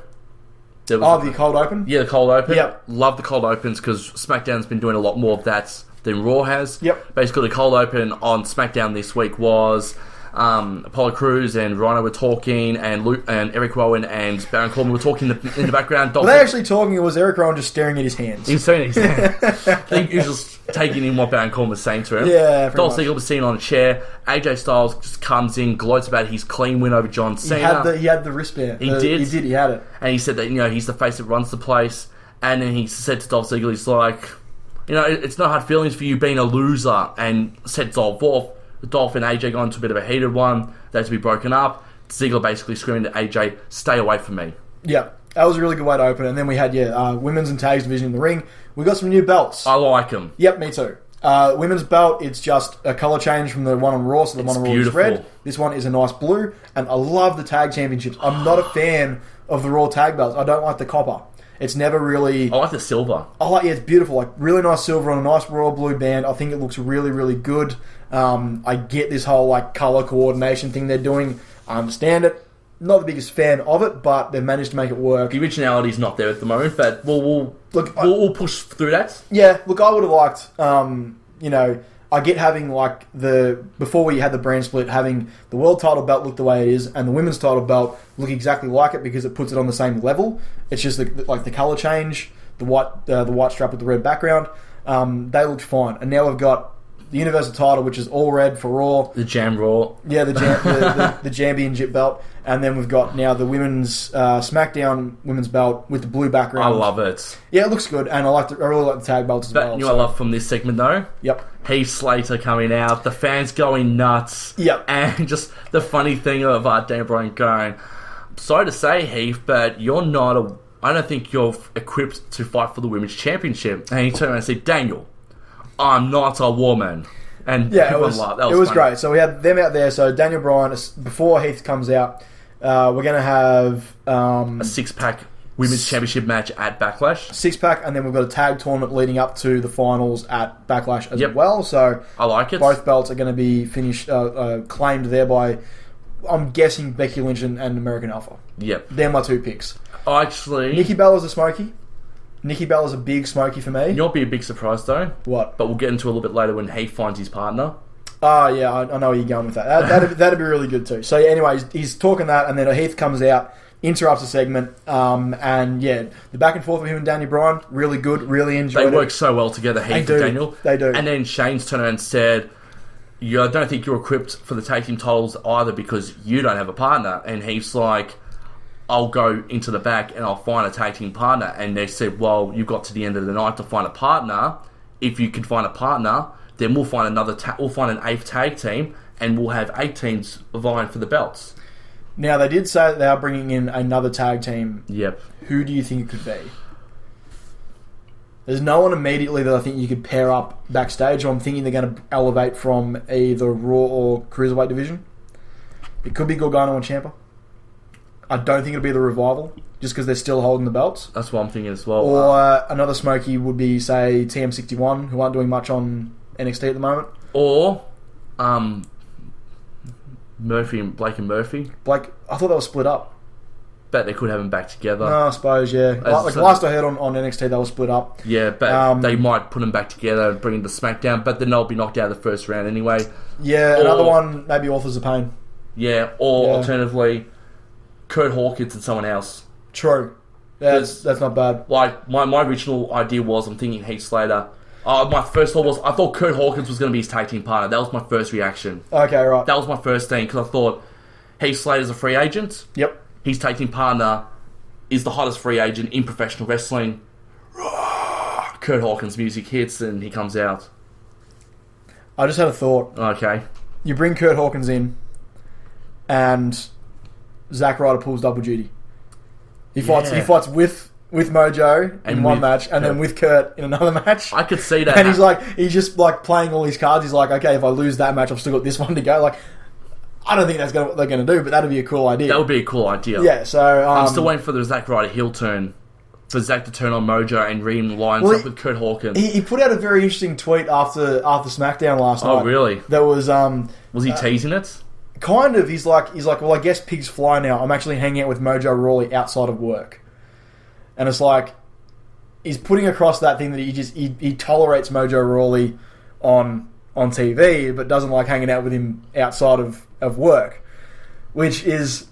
The cold open? Yeah, the cold open. Yep. Love the cold opens because SmackDown's been doing a lot more of that than Raw has. Yep. Basically, the cold open on SmackDown this week was Apollo Crews and Rhino were talking, and Luke and Eric Rowan and Baron Corbin were talking in the background. Were they actually talking, or was Eric Rowan just staring at his hands? He was staring at his hands. I think he was just taking in what Baron Corbin was saying to him. Yeah, Dolph Ziggler was sitting on a chair. AJ Styles just comes in, gloats about his clean win over John Cena. He had the wristband. He did. He had it. And he said that, he's the face that runs the place. And then he said to Dolph Ziggler, he's like, it's no hard feelings for you being a loser, and set Dolph off. Dolph and AJ got into a bit of a heated one. They had to be broken up. Ziggler basically screamed at AJ, "Stay away from me." Yeah, that was a really good way to open it. And then we had, women's and tags division in the ring. We got some new belts. I like them. Yep, me too. Women's belt, it's just a colour change from the one on Raw, so the one on Raw is red. This one is a nice blue, and I love the tag championships. I'm not a fan of the Raw tag belts. I don't like the copper. It's never really... I like the silver. It's beautiful. Like, really nice silver on a nice royal blue band. I think it looks really, really good. I get this whole, colour coordination thing they're doing. I understand it. Not the biggest fan of it, but they've managed to make it work. The originality's not there at the moment, but we'll push through that. Yeah, look, I would have liked, I get having, before we had the brand split, having the world title belt look the way it is, and the women's title belt look exactly like it, because it puts it on the same level. It's just, the colour change, the white strap with the red background, they looked fine. And now we've got the Universal title, which is all red for Raw. The Jam Raw. Yeah, the Championship belt. And then we've got now the women's SmackDown women's belt with the blue background. I love it. Yeah, it looks good, and I really like the tag belts as well. But I love from this segment though? Yep. Heath Slater coming out, the fans going nuts. Yep. And just the funny thing of Dan Bryan going, sorry to say, Heath, but I don't think you're equipped to fight for the women's championship. And he turned around and said, Daniel, I'm not a woman. And yeah, it was great. So we had them out there. So Daniel Bryan, before Heath comes out, we're going to have a six-pack women's championship match at Backlash. Six-pack, and then we've got a tag tournament leading up to the finals at Backlash as well. So I like it. Both belts are going to be finished, claimed there by, I'm guessing, Becky Lynch and American Alpha. Yep. They're my two picks. Actually, Nikki Bella's a smoky. Nikki Bella's a big smoky for me. You'll be a big surprise though. What? But we'll get into a little bit later when Heath finds his partner. Oh, yeah, I know where you're going with that. That'd be really good too. So, anyway, he's talking that, and then Heath comes out, interrupts the segment, and the back and forth with him and Daniel Bryan, really good, really enjoyed it. They work so well together, Heath and Daniel. They do. And then Shane's turned around and said, I don't think you're equipped for the tag team titles either because you don't have a partner. And Heath's like, I'll go into the back and I'll find a tag team partner. And they said, well, you've got to the end of the night to find a partner. If you can find a partner, then we'll find we'll find an 8th tag team, and we'll have 8 teams vying for the belts. Now, they did say that they are bringing in another tag team. Yep. Who do you think it could be? There's no one immediately that I think you could pair up backstage. I'm thinking they're going to elevate from either Raw or Cruiserweight division. It could be Gargano and Ciampa. I don't think it'll be the Revival, just because they're still holding the belts. That's what I'm thinking as well. Or another smoky would be, say, TM61, who aren't doing much on NXT at the moment. Or Blake and Murphy. I thought they were split up. Bet they could have them back together. No, I suppose, yeah. Last I heard on NXT, they were split up. Yeah, but they might put them back together and bring them to SmackDown, but then they'll be knocked out of the first round anyway. Yeah, another one, maybe Authors of Pain. Yeah, or alternatively, Kurt Hawkins and someone else. True. That's not bad. My original idea was, I'm thinking Heath Slater. My first thought was, I thought Kurt Hawkins was going to be his tag team partner. That was my first reaction. Okay, right. That was my first thing, because I thought Heath Slater's a free agent. Yep. His tag team partner is the hottest free agent in professional wrestling. Kurt Hawkins' music hits and he comes out. I just had a thought. Okay. You bring Kurt Hawkins in, and Zack Ryder pulls double duty. He fights with Mojo in one match, and then with Kurt in another match. I could see that. And he's just playing all these cards. He's like, okay, if I lose that match, I've still got this one to go. I don't think that's what they're going to do, but that'd be a cool idea. That would be a cool idea. Yeah, so... I'm still waiting for the Zack Ryder heel turn. For Zack to turn on Mojo and re-lines up with Kurt Hawkins. He put out a very interesting tweet after SmackDown last night. Oh, really? That was... was he teasing it? Kind of. He's like, well, I guess pigs fly now. I'm actually hanging out with Mojo Rawley outside of work. And it's like... He's putting across that thing that he tolerates Mojo Rawley on on TV, but doesn't like hanging out with him outside of work, which is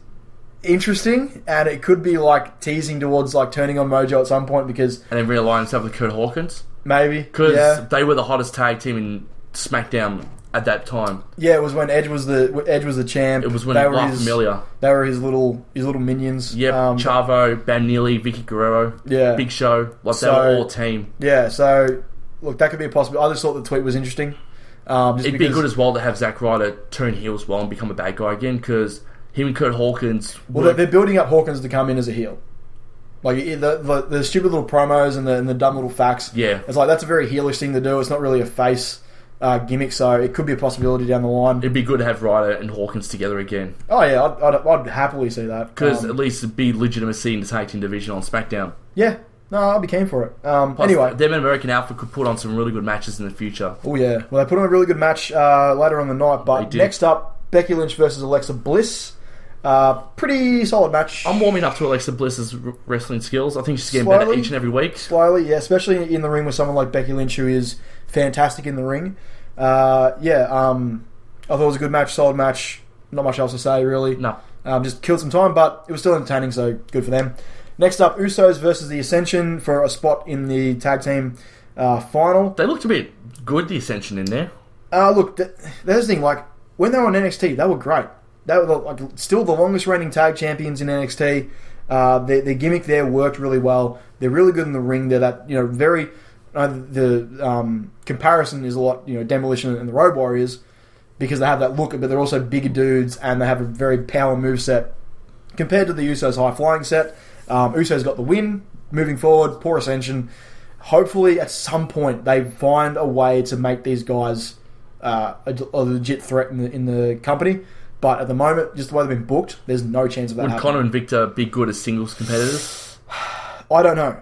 interesting, and it could be like teasing towards like turning on Mojo at some point because... And then realign himself with Kurt Hawkins? Maybe, because they were the hottest tag team in SmackDown at that time. Yeah, it was when Edge was the champ. It was when they were familiar. They were his little minions. Yep, Chavo, Bam Neely, Vicky Guerrero, Big Show. Like they were all a team. Yeah, so look, that could be a possibility. I just thought the tweet was interesting. It'd be good as well to have Zack Ryder turn heel as well and become a bad guy again, because him and Kurt Hawkins... Well, they're building up Hawkins to come in as a heel. Like, the stupid little promos and the dumb little facts. Yeah. It's like, that's a very heelish thing to do. It's not really a face gimmick, so it could be a possibility down the line. It'd be good to have Ryder and Hawkins together again. Oh, yeah, I'd happily see that. Because at least it'd be legitimacy in the tag team division on SmackDown. Yeah. No, I'll be keen for it. Anyway. Them and American Alpha could put on some really good matches in the future. Oh, yeah. Well, they put on a really good match later on the night, but next up, Becky Lynch versus Alexa Bliss. Pretty solid match. I'm warming up to Alexa Bliss's wrestling skills. I think she's getting better each and every week. Slowly, yeah, especially in the ring with someone like Becky Lynch, who is fantastic in the ring. I thought it was a good match, solid match. Not much else to say, really. No. Just killed some time, but it was still entertaining, so good for them. Next up, Usos versus the Ascension for a spot in the tag team final. They looked a bit good, the Ascension, in there. Look, there's the thing, like, when they were on NXT, they were great. They were like still the longest reigning tag champions in NXT. Their gimmick there worked really well. They're really good in the ring. They're that, very... the comparison is a lot, Demolition and the Road Warriors, because they have that look, but they're also bigger dudes, and they have a very power moveset compared to the Usos' high-flying set. Usos got the win. Moving forward, poor Ascension. Hopefully, at some point, they find a way to make these guys a legit threat in the company. But at the moment, just the way they've been booked, there's no chance of that happening. Would Connor and Victor be good as singles competitors? I don't know.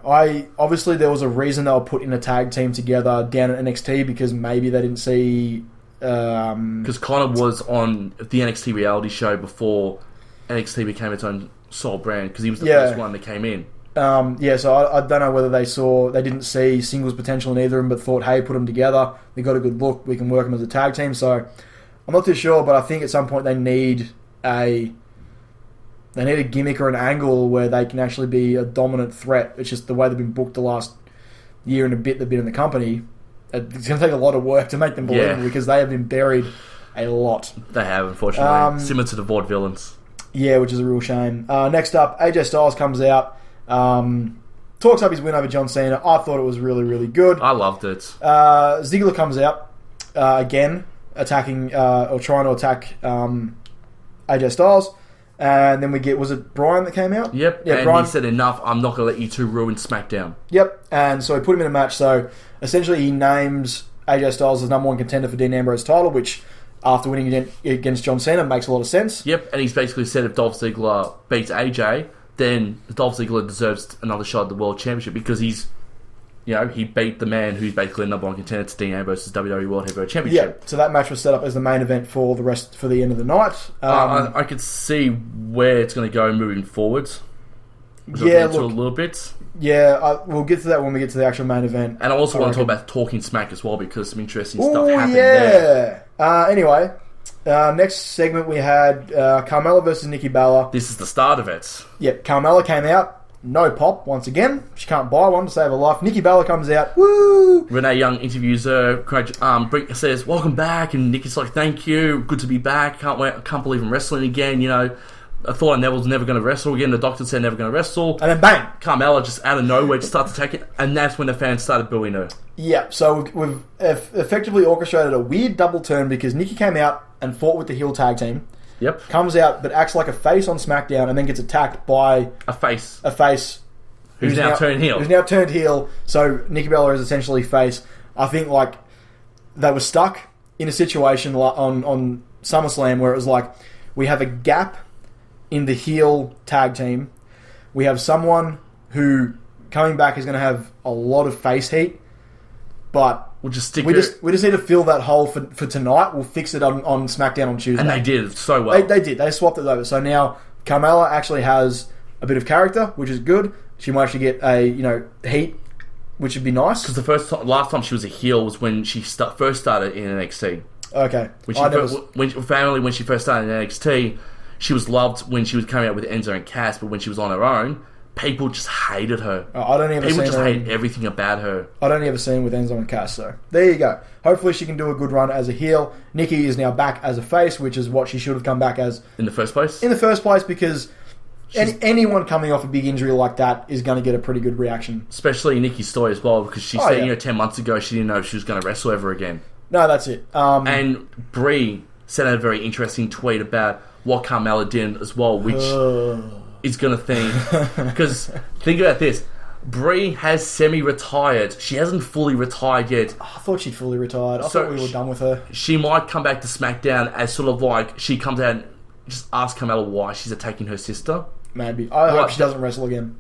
Obviously, there was a reason they were put in a tag team together down at NXT, because maybe they didn't see... Because Connor was on the NXT reality show before NXT became its own sole brand, because he was the first one that came in. So I don't know whether they didn't see singles potential in either of them, but thought, hey, put them together. They got a good look. We can work them as a tag team. So I'm not too sure, but I think at some point they need a gimmick or an angle where they can actually be a dominant threat. It's just the way they've been booked the last year and a bit they've been in the company. It's going to take a lot of work to make them believable, because they have been buried a lot. They have, unfortunately. Similar to the Vaudevillains. Yeah, which is a real shame. Next up, AJ Styles comes out, talks up his win over John Cena. I thought it was really, really good. I loved it. Ziggler comes out again, attacking or trying to attack AJ Styles. And then we get... Was it Brian that came out? Yep. Yeah, and Brian. He said, enough, I'm not going to let you two ruin SmackDown. Yep. And so he put him in a match. So essentially he names AJ Styles as number one contender for Dean Ambrose's title, which after winning against John Cena makes a lot of sense. Yep. And he's basically said if Dolph Ziggler beats AJ, then Dolph Ziggler deserves another shot at the World Championship, because he's... he beat the man who's basically the number one contender to Dean Ambrose's WWE World Heavyweight Championship. Yeah, so that match was set up as the main event for the end of the night. I could see where it's going to go moving forwards. Yeah, look, a little bit. Yeah, we'll get to that when we get to the actual main event. And I also want to talk about Talking Smack as well, because some interesting stuff happened there. Anyway, next segment we had Carmella versus Nikki Bella. This is the start of it. Yep, Carmella came out. No pop, once again. She can't buy one to save her life. Nikki Bella comes out. Woo! Renee Young interviews her. Says, welcome back. And Nikki's like, thank you. Good to be back. Can't believe I'm wrestling again. I thought I was never going to wrestle again. The doctor said never going to wrestle. And then bang! Carmella just out of nowhere just starts attacking. And that's when the fans started booing her. Yeah, so we've effectively orchestrated a weird double turn, because Nikki came out and fought with the heel tag team. Yep. Comes out, but acts like a face on SmackDown, and then gets attacked by a face. Who's now turned heel. Who's now turned heel. So Nikki Bella is essentially face. I think they were stuck in a situation on SummerSlam where it was like, we have a gap in the heel tag team. We have someone who coming back is going to have a lot of face heat, but we'll just stick we just need to fill that hole for tonight. We'll fix it on SmackDown on Tuesday. And they did so well. They did. They swapped it over. So now Carmella actually has a bit of character, which is good. She might actually get a heat which would be nice. Because last time she was a heel was when she first started in NXT. Okay. When she first started in NXT, she was loved when she was coming out with Enzo and Cass, but when she was on her own, people just hated her. People just hate everything about her. I don't ever see her with Enzo and Cass, so there you go. Hopefully she can do a good run as a heel. Nikki is now back as a face, which is what she should have come back as in the first place. Because anyone coming off a big injury like that is going to get a pretty good reaction. Especially Nikki's story as well, because she said 10 months ago she didn't know if she was going to wrestle ever again. No, that's it. And Brie sent out a very interesting tweet about what Carmella did as well, which is going to think... Because think about this. Brie has semi-retired. She hasn't fully retired yet. I thought she'd fully retired. I thought we were done with her. She might come back to SmackDown as sort of like... She comes out and just asks Carmella why she's attacking her sister. Maybe. I hope she doesn't wrestle again.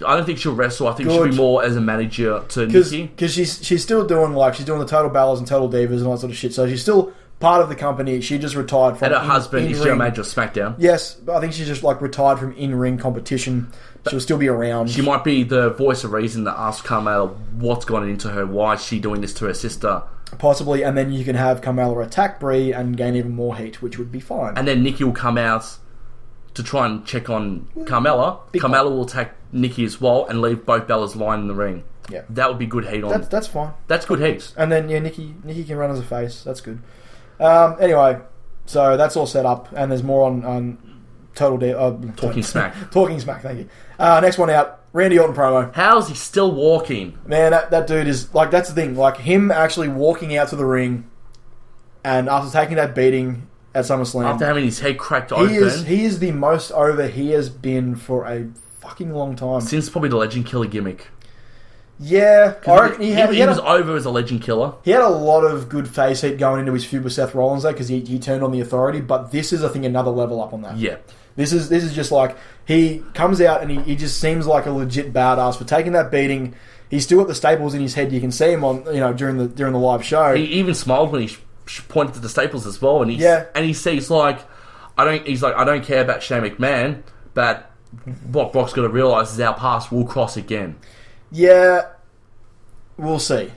I don't think she'll wrestle. I think she'll be more as a manager to Nikki. Because she's still doing she's doing the Total Balors and Total Divas and all that sort of shit. So she's still part of the company. She just retired from... And her husband is general manager of SmackDown. Yes, but I think she's just retired from in-ring competition. She'll still be around. She might be the voice of reason that asks Carmella what's gone into her. Why is she doing this to her sister? Possibly, and then you can have Carmella attack Brie and gain even more heat, which would be fine. And then Nikki will come out to try and check on Carmella. Carmella will attack Nikki as well and leave both Bellas lying in the ring. Yeah, that would be good heat on. That's fine. That's good heat. And then Nikki can run as a face. That's good. Anyway, so that's all set up, and there's more on Talking Smack. Talking Smack. Thank you. Next one out. Randy Orton promo. How is he still walking? Man, that dude is that's the thing. Him actually walking out to the ring, and after taking that beating at SummerSlam, after having his head cracked open, he is the most over he has been for a fucking long time. Since probably the Legend Killer gimmick. Yeah, he was over as a Legend Killer. He had a lot of good face heat going into his feud with Seth Rollins though, because he turned on the Authority. But this is, I think, another level up on that. Yeah, this is just he comes out and he just seems like a legit badass for taking that beating. He's still got the staples in his head. You can see him on during the live show. He even smiled when he pointed to the staples as well, and he says I don't care about Shane McMahon, but what Brock's got to realise is our paths will cross again. Yeah, we'll see.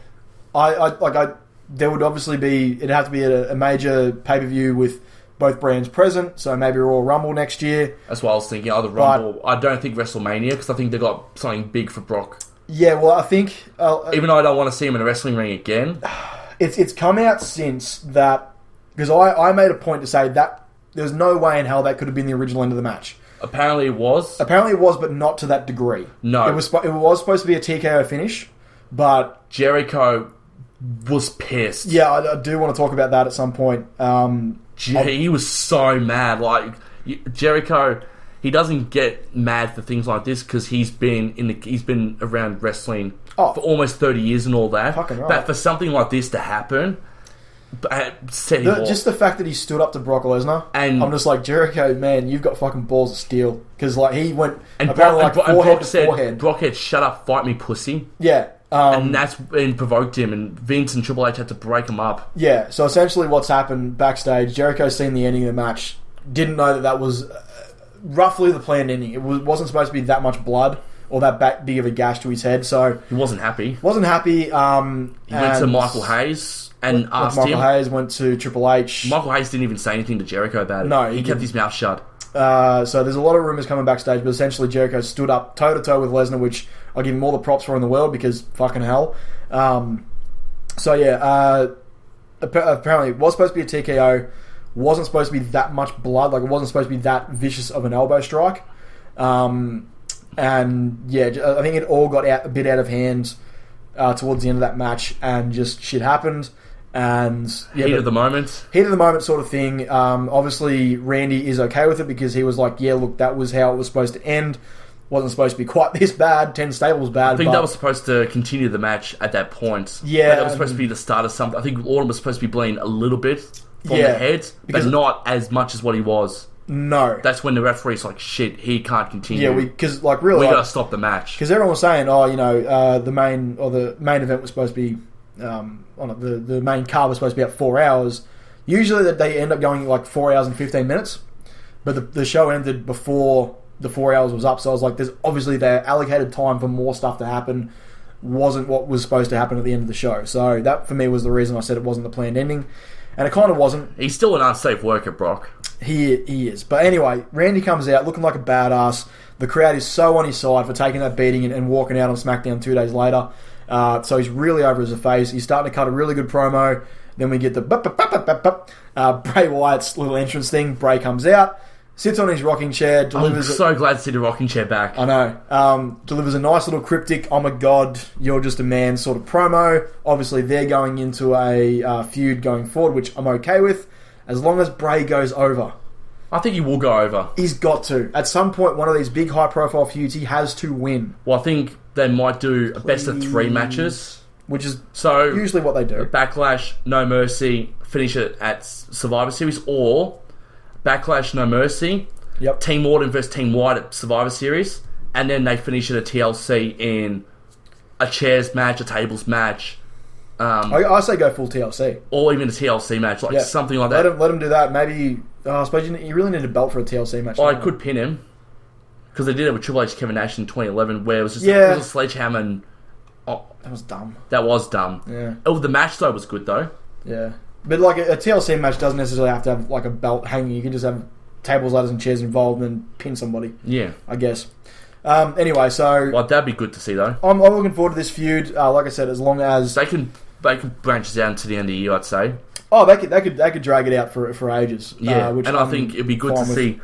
There would obviously be... It'd have to be a major pay-per-view with both brands present, so maybe Royal Rumble next year. That's what I was thinking, either Rumble... I don't think WrestleMania, because I think they've got something big for Brock. Yeah, well, I think... even though I don't want to see him in a wrestling ring again... It's come out since that... Because I made a point to say that there's no way in hell that could have been the original end of the match. Apparently it was. But not to that degree. No. It was supposed to be a TKO finish, but... Jericho was pissed. Yeah, I do want to talk about that at some point. He was so mad. Jericho, he doesn't get mad for things like this because he's been around wrestling for almost 30 years and all that. Fucking right. But for something like this to happen... just the fact that he stood up to Brock Lesnar, and I'm just like, Jericho, man, you've got fucking balls of steel. Because he went and apparently Brock said, Brock had shut up, fight me, pussy. Yeah, and that's and provoked him, and Vince and Triple H had to break him up. Yeah, so essentially, what's happened backstage? Jericho's seen the ending of the match, didn't know that was roughly the planned ending. It wasn't supposed to be that much blood or that big of a gash to his head, so he wasn't happy. He went to Michael Hayes. And asked him. Michael Hayes went to Triple H. Michael Hayes didn't even say anything to Jericho about it. No, he kept his mouth shut. So there's a lot of rumours coming backstage, but essentially Jericho stood up toe-to-toe with Lesnar, which I'll give him all the props for in the world because fucking hell. Apparently it was supposed to be a TKO. Wasn't supposed to be that much blood. It wasn't supposed to be that vicious of an elbow strike. And yeah, I think it all got a bit out of hand towards the end of that match, and just shit happened. And heat of the moment sort of thing. Obviously Randy is okay with it because he was like, yeah, look, that was how it was supposed to end. Wasn't supposed to be quite this bad. 10 stables bad. I think that was supposed to continue the match at that point. Yeah, that was supposed to be the start of something. I think Orton was supposed to be bleeding a little bit from the head, but not as much as what he was. No, that's when the referee's like, shit, he can't continue. Yeah, because really, we gotta stop the match. Because everyone was saying, the main event was supposed to be the main card was supposed to be at 4 hours. Usually they end up going 4 hours and 15 minutes, but the show ended before the 4 hours was up. So I was like, there's obviously their allocated time for more stuff to happen. wasn't what was supposed to happen at the end of the show. So that, for me, was the reason I said it wasn't the planned ending. And it kind of wasn't. He's still an unsafe worker, Brock. He is. But anyway, Randy comes out looking like a badass. The crowd is so on his side for taking that beating and walking out on SmackDown 2 days later. So he's really over as a face. He's starting to cut a really good promo. Then we get the Bray Wyatt's little entrance thing. Bray comes out, sits on his rocking chair. I'm so glad to see the rocking chair back. I know. Delivers a nice little cryptic, "I'm a god, you're just a man" sort of promo. Obviously, they're going into a feud going forward, which I'm okay with, as long as Bray goes over. I think he will go over. He's got to. At some point, one of these big high-profile feuds, he has to win. Well, I think they might do a best of 3 matches. Which is so usually what they do. Backlash, No Mercy, finish it at Survivor Series, or Backlash, No Mercy, Team Orton versus Team White at Survivor Series, and then they finish it at TLC in a chairs match, a tables match. I say go full TLC. Or even a TLC match, something like that. Let him do that. Maybe, I suppose you really need a belt for a TLC match. I could pin him, because they did it with Triple H, Kevin Nash in 2011, where it was just it was a sledgehammer and... that was dumb. That was dumb. Yeah. Oh, the match, though, was good, though. Yeah. But, like, a TLC match doesn't necessarily have to have, like, a belt hanging. You can just have tables, ladders, and chairs involved and then pin somebody. Yeah. I guess. Anyway, so... Well, that'd be good to see, though. I'm looking forward to this feud. Like I said, as long as... They can branch it out to the end of the year, I'd say. Oh, they could drag it out for ages. Yeah, and I think it'd be good to see,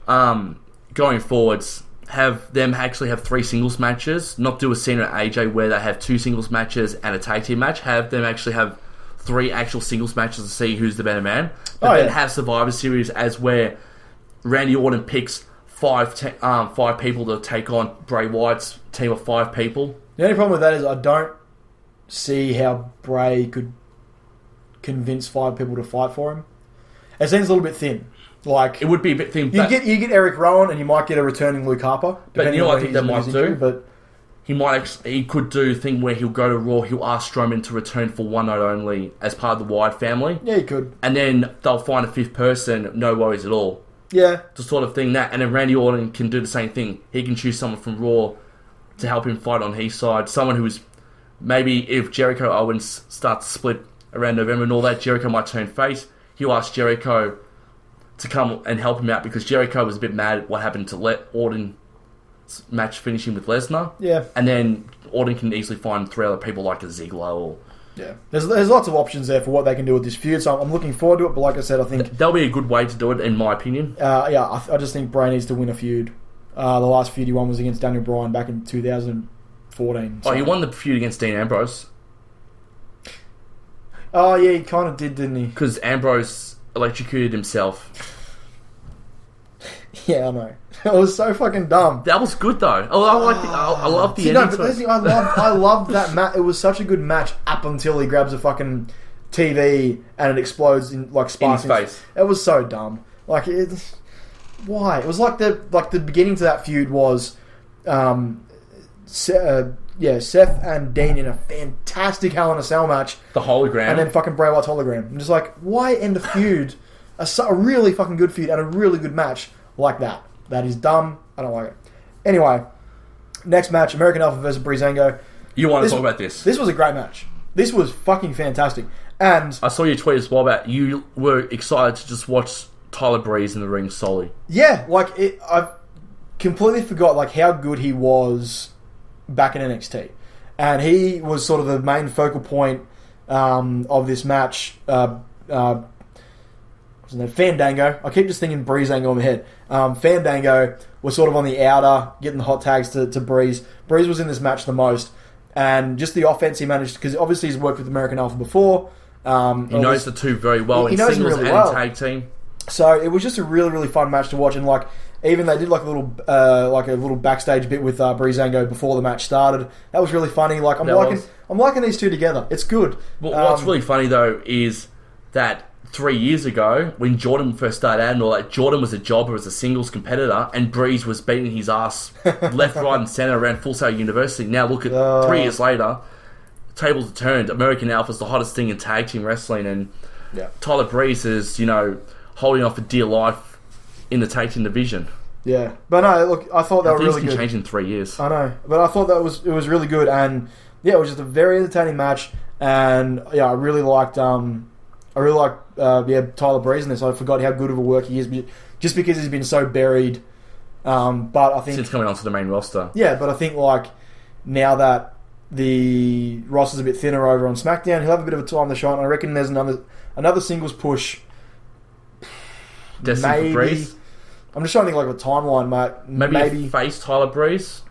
going forwards, have them actually have 3 singles matches, not do a Cena and AJ where they have 2 singles matches and a tag team match. Have them actually have 3 actual singles matches to see who's the better man. But then have Survivor Series as where Randy Orton picks 5 people to take on Bray Wyatt's team of 5 people. The only problem with that is I don't see how Bray could convince 5 people to fight for him. It seems a little bit thin. Like, it would be a bit thin. You get Eric Rowan and you might get a returning Luke Harper. But you know what I think they might do? But he could do a thing where he'll go to Raw, he'll ask Strowman to return for one night only as part of the Wyatt family. Yeah, he could. And then they'll find a 5th person, no worries at all. Yeah. The sort of thing that. And then Randy Orton can do the same thing. He can choose someone from Raw to help him fight on his side. Someone who's... Maybe if Jericho Owens starts to split around November and all that, Jericho might turn face. He'll ask Jericho to come and help him out because Jericho was a bit mad at what happened to let Orton's match finishing with Lesnar. Yeah. And then Orton can easily find 3 other people like a Ziggler or... Yeah. There's lots of options there for what they can do with this feud, so I'm looking forward to it, but like I said, I think... That'll be a good way to do it, in my opinion. I just think Bray needs to win a feud. The last feud he won was against Daniel Bryan back in 2014. So. Oh, he won the feud against Dean Ambrose. Oh, yeah, he kind of did, didn't he? Because Ambrose electrocuted himself. Yeah, I know. It was so fucking dumb. That was good, though. Oh, I love the ending. No, but I loved that match. It was such a good match up until he grabs a fucking TV and it explodes in like sparks in his face. It was so dumb. Like, why? It was like the beginning to that feud was, Seth and Dean in a fantastic Hell in a Cell match. The hologram. And then fucking Bray Wyatt's hologram. I'm just like, why end a feud, a really fucking good feud and a really good match like that? That is dumb. I don't like it. Anyway, next match, American Alpha versus Breezango. You want to talk about this? This was a great match. This was fucking fantastic. And I saw your tweet as well about you were excited to just watch Tyler Breeze in the ring solely. Yeah, I completely forgot like how good he was back in NXT. And he was sort of the main focal point of this match. Fandango. I keep just thinking Breezango in my head. Fandango was sort of on the outer, getting the hot tags to Breeze. Breeze was in this match the most. And just the offense he managed, because obviously he's worked with American Alpha before. He knows the two very well in singles really and tag team. So it was just a really, really fun match to watch. And like, even they did like a little backstage bit with Breezango before the match started. That was really funny. Like I'm liking these two together. It's good. Well, what's really funny though is that 3 years ago, when Jordan first started out and all that, Jordan was a jobber as a singles competitor, and Breeze was beating his ass left, right, and centre around Full Sail University. Now look at 3 years later, tables are turned. American Alpha's the hottest thing in tag team wrestling, and Tyler Breeze is, holding off for dear life in the tag team division. Yeah, but no, look, I thought they were really good. Things can change in 3 years. I know, but I thought it was really good, and yeah, it was just a very entertaining match, and yeah, I really liked Tyler Breeze in this. I forgot how good of a work he is, just because he's been so buried. But I think since coming onto the main roster, yeah. But I think like now that the roster's a bit thinner over on SmackDown, he'll have a bit of a time to shine. I reckon there's another singles push. Maybe. For Breeze. I'm just trying to think like a timeline, mate. Maybe face Tyler Breeze.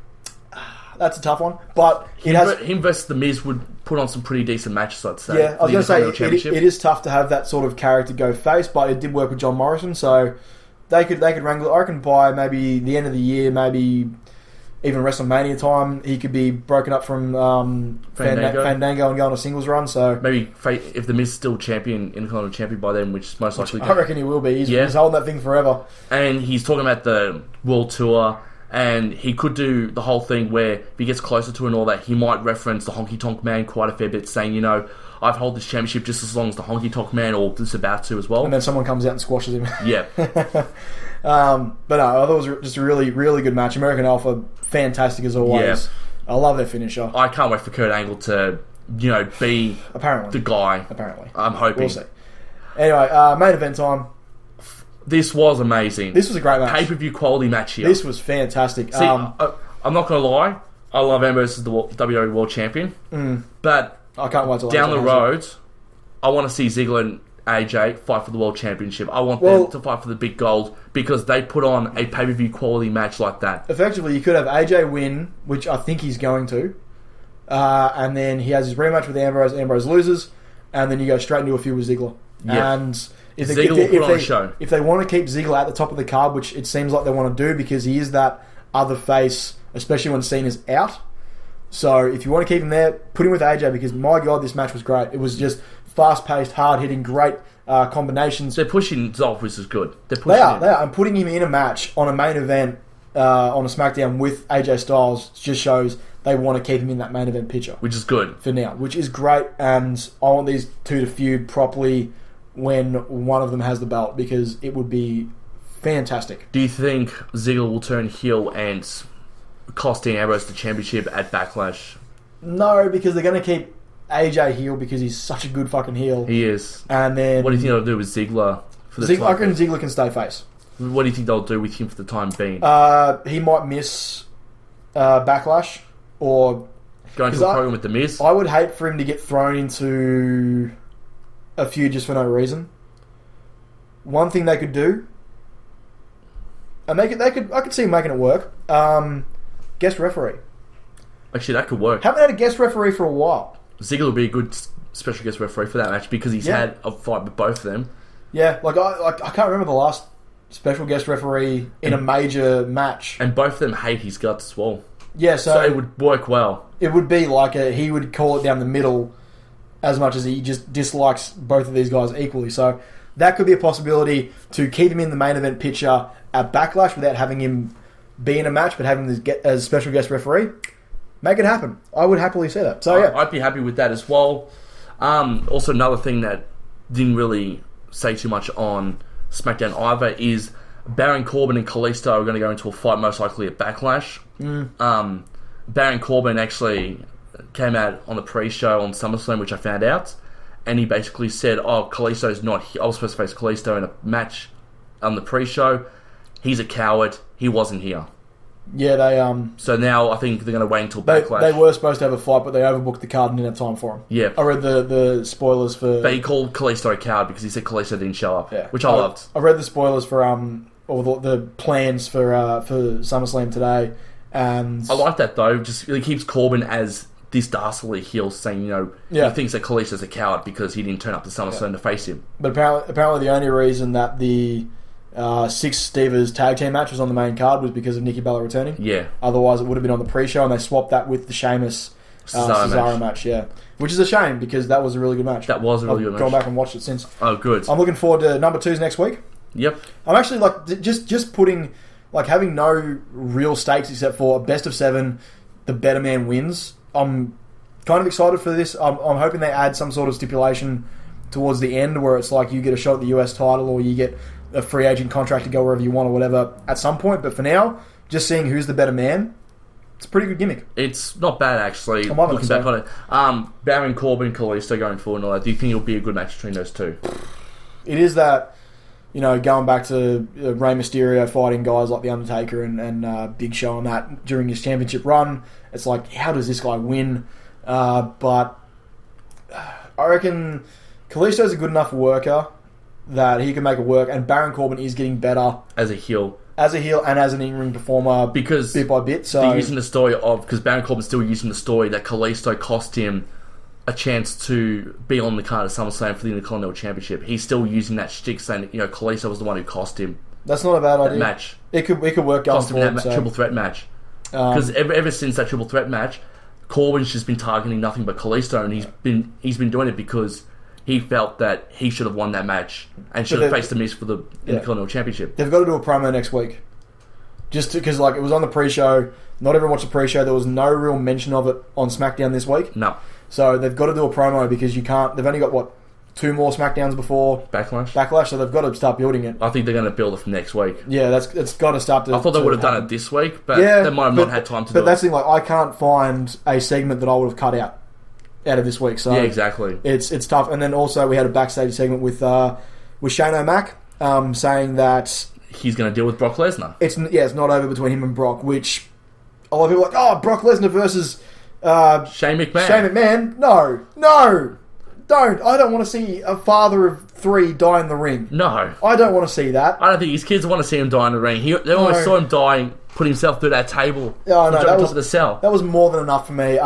That's a tough one, but him versus The Miz would put on some pretty decent matches, I'd say. Yeah, I was going to say it is tough to have that sort of character go face, but it did work with John Morrison, so they could wrangle it. I reckon by maybe the end of the year, maybe even WrestleMania time, he could be broken up from Fandango and go on a singles run. So maybe if The Miz is still Intercontinental champion by then, which most likely I reckon he will be. He's holding that thing forever, and he's talking about the World Tour. And he could do the whole thing where if he gets closer to and all that, he might reference the Honky Tonk Man quite a fair bit, saying, I've held this championship just as long as the Honky Tonk Man, or just about to as well. And then someone comes out and squashes him. Yeah. But no, I thought it was just a really, really good match. American Alpha, fantastic as always. Yeah. I love their finisher. I can't wait for Kurt Angle to, be the guy. Apparently. I'm hoping. We'll see. Anyway, main event time. This was amazing. This was a great match. Pay-per-view quality match here. This was fantastic. See, I'm not going to lie. I love Ambrose as the WWE World Champion. But I can't wait to down the road, I want to see Ziggler and AJ fight for the World Championship. I want them to fight for the big gold because they put on a pay-per-view quality match like that. Effectively, you could have AJ win, which I think he's going to, and then he has his rematch with Ambrose. Ambrose loses, and then you go straight into a feud with Ziggler. Yeah. And if Ziggler will put on a show. If they want to keep Ziggler at the top of the card, which it seems like they want to do because he is that other face, especially when Cena's out. So if you want to keep him there, put him with AJ because, my God, this match was great. It was just fast-paced, hard-hitting, great combinations. They're pushing Dolph, which is good. They are. And putting him in a match on a main event on a SmackDown with AJ Styles just shows they want to keep him in that main event picture. Which is good. For now, which is great. And I want these two to feud properly when one of them has the belt because it would be fantastic. Do you think Ziggler will turn heel and cost Dean Ambrose the championship at Backlash? No, because they're going to keep AJ heel because he's such a good fucking heel. He is. And then what do you think they'll do with Ziggler? I reckon Ziggler can stay face. What do you think they'll do with him for the time being? He might miss Backlash or going to a program with The Miz. I would hate for him to get thrown into a feud just for no reason. One thing they could do, and I could see him making it work. Guest referee. Actually, that could work. Haven't had a guest referee for a while. Ziggler would be a good special guest referee for that match because he's had a fight with both of them. Yeah, I can't remember the last special guest referee in a major match. And both of them hate his guts as well. Yeah, so it would work well. It would be like he would call it down the middle as much as he just dislikes both of these guys equally. So that could be a possibility to keep him in the main event picture at Backlash without having him be in a match, but having him as special guest referee. Make it happen. I would happily see that. So yeah, I'd be happy with that as well. Also, another thing that didn't really say too much on SmackDown either is Baron Corbin and Kalisto are going to go into a fight most likely at Backlash. Baron Corbin actually came out on the pre-show on SummerSlam, which I found out, and he basically said, Kalisto's not here. I was supposed to face Kalisto in a match on the pre-show. He's a coward. He wasn't here. Yeah, they So now I think they're going to wait until Backlash. They were supposed to have a fight, but they overbooked the card and didn't have time for him. Yeah. I read the spoilers for... But he called Kalisto a coward because he said Kalisto didn't show up, which I loved. I read the spoilers for or the plans for SummerSlam today, and I like that though. Just really keeps Corbin as this dastardly heel, saying he thinks that Kalisto's a coward because he didn't turn up to SummerSlam to face him. But apparently the only reason that the Six Stevers tag team match was on the main card was because of Nikki Bella returning. Yeah. Otherwise, it would have been on the pre-show, and they swapped that with the Sheamus Cesaro match. Yeah, which is a shame because that was a really good match. That was a really good match. I've gone back and watched it since. Oh, good. I'm looking forward to number 2s next week. Yep. I'm actually just putting having no real stakes except for a best of 7, the better man wins. I'm kind of excited for this. I'm hoping they add some sort of stipulation towards the end where it's like you get a shot at the US title or you get a free agent contract to go wherever you want or whatever at some point. But for now, just seeing who's the better man It's a pretty good gimmick. It's not bad, actually, looking back on it. Baron Corbin, Kalisto going forward and all that, do you think it'll be a good match between those two? It is that, going back to Rey Mysterio fighting guys like The Undertaker and Big Show and that during his championship run. It's like, how does this guy win? But I reckon Kalisto's a good enough worker that he can make it work, and Baron Corbin is getting better as a heel. And as an in-ring performer, because bit by bit. So they're using the story because Baron Corbin's still using the story that Kalisto cost him a chance to be on the card of SummerSlam for the Intercontinental Championship. He's still using that shtick, saying Kalisto was the one who cost him. That's not a bad idea. Match. It could work going forward. That triple threat match. Because ever since that triple threat match, Corbin's just been targeting nothing but Kalisto, and he's been doing it because he felt that he should have won that match and should have faced the Miz for the Intercontinental Championship. They've got to do a promo next week. Just because, it was on the pre-show. Not everyone watched the pre-show. There was no real mention of it on SmackDown this week. No. So they've got to do a promo because you can't... They've only got, 2 more SmackDowns before... Backlash, so they've got to start building it. I think they're going to build it for next week. Yeah, it's got to start to... I thought they would have done it this week, but they might have not had time to do it. But that's the thing, I can't find a segment that I would have cut out of this week. So yeah, exactly. It's tough. And then also we had a backstage segment with Shane O'Mac saying that he's going to deal with Brock Lesnar. It's not over between him and Brock, which a lot of people are like, Brock Lesnar versus Shane McMahon. Shane McMahon. No, don't. I don't want to see a father of 3 die in the ring. No, I don't want to see that. I don't think his kids want to see him die in the ring. They almost saw him dying, put himself through that table. Oh, no, that was top of the cell. That was more than enough for me.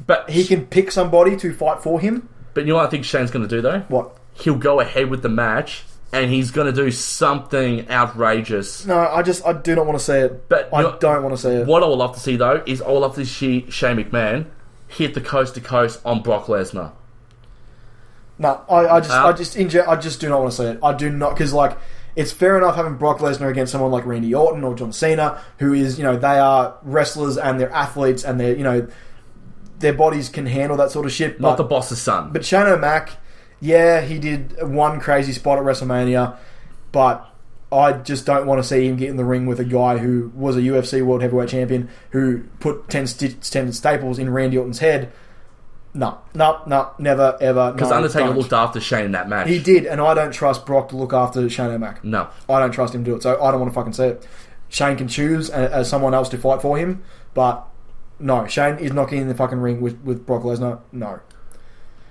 But he can pick somebody to fight for him. But you know what I think Shane's going to do, though? What? He'll go ahead with the match, and he's going to do something outrageous. No, I do not want to see it. But I don't want to see it. What I would love to see, though, is I would love to see Shane McMahon hit the coast-to-coast on Brock Lesnar. No, I just do not want to see it. I do not, because, it's fair enough having Brock Lesnar against someone like Randy Orton or John Cena, who is, they are wrestlers and they're athletes and they're, their bodies can handle that sort of shit. Not the boss's son. But Shane O'Mac, he did one crazy spot at WrestleMania, but I just don't want to see him get in the ring with a guy who was a UFC World Heavyweight Champion who put 10 staples in Randy Orton's head. No, never, ever. Because Undertaker looked after Shane in that match. He did, and I don't trust Brock to look after Shane O'Mac. No. I don't trust him to do it, so I don't want to fucking see it. Shane can choose as someone else to fight for him, but no, Shane is not getting in the fucking ring with Brock Lesnar. No.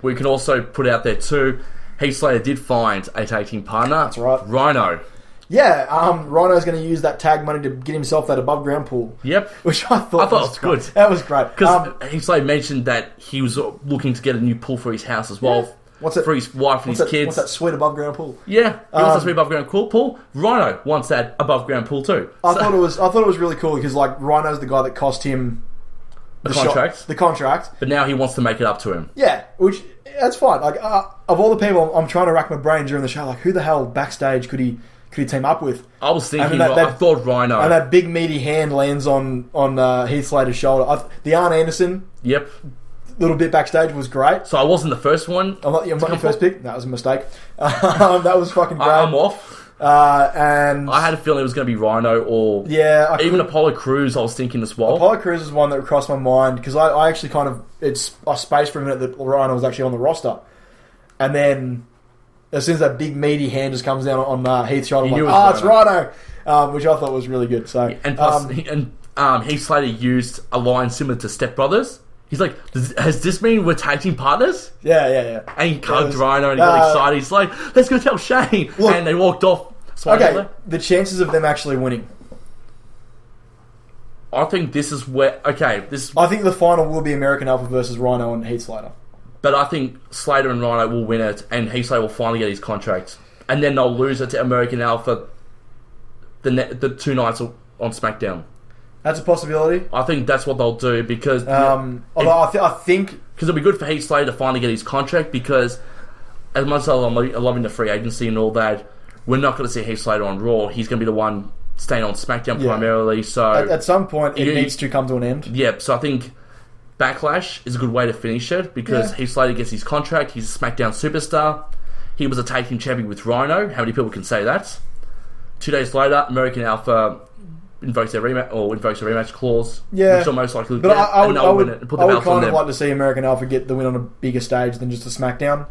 We can also put out there too, Heath Slater did find a tag team partner. That's right. Rhino. Yeah, Rhino's going to use that tag money to get himself that above ground pool. Yep. Which I thought was good. That was great. Because Heath Slater mentioned that he was looking to get a new pool for his house as well. Yeah. For his wife and his kids. What's that sweet above ground pool? Yeah, he wants that sweet above ground pool. Rhino wants that above ground pool too. I thought it was really cool because Rhino's the guy that cost him the contract. But now he wants to make it up to him. Yeah, which that's fine. Of all the people, I'm trying to rack my brain during the show. Who the hell backstage could he team up with? I was thinking, I thought Rhino. And that big meaty hand lands on Heath Slater's shoulder. The Arn Anderson. Yep. Little bit backstage was great. So I wasn't the first one. I'm not your first pick. That was a mistake. That was fucking great. I'm off. And I had a feeling it was going to be Rhino or even Apollo Crews. I was thinking as well. Apollo Crews is one that crossed my mind because I actually I spaced for a minute that Rhino was actually on the roster, and then as soon as that big meaty hand just comes down on Heath's shoulder, I'm like, it's Rhino, which I thought was really good. So and plus, Heath Slater used a line similar to Step Brothers. He's like, has this mean we're tag team partners? Yeah. And he hugged Rhino and he got excited. He's like, let's go tell Shane. Look, and they walked off. Okay, the chances of them actually winning. I think this is where... I think the final will be American Alpha versus Rhino and Heath Slater. But I think Slater and Rhino will win it and Heath Slater will finally get his contract. And then they'll lose it to American Alpha the 2 nights on SmackDown. That's a possibility. I think that's what they'll do because... I think... Because it'll be good for Heath Slater to finally get his contract because as much as I'm loving the free agency and all that, we're not going to see Heath Slater on Raw. He's going to be the one staying on SmackDown primarily. So at some point, it needs to come to an end. Yeah, so I think Backlash is a good way to finish it because Heath Slater gets his contract. He's a SmackDown superstar. He was a tag team champion with Rhino. How many people can say that? 2 days later, American Alpha invokes their rematch or invokes a rematch clause. Yeah, which will most likely but get, I would kind of them. like to see American Alpha get the win on a bigger stage than just a SmackDown,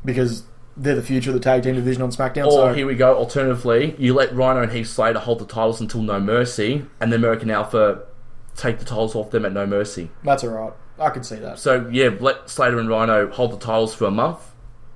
because they're the future of the tag team division on SmackDown. Or here we go. Alternatively, you let Rhino and Heath Slater hold the titles until No Mercy, and the American Alpha take the titles off them at No Mercy. That's alright. I could see that. So yeah, let Slater and Rhino hold the titles for a month.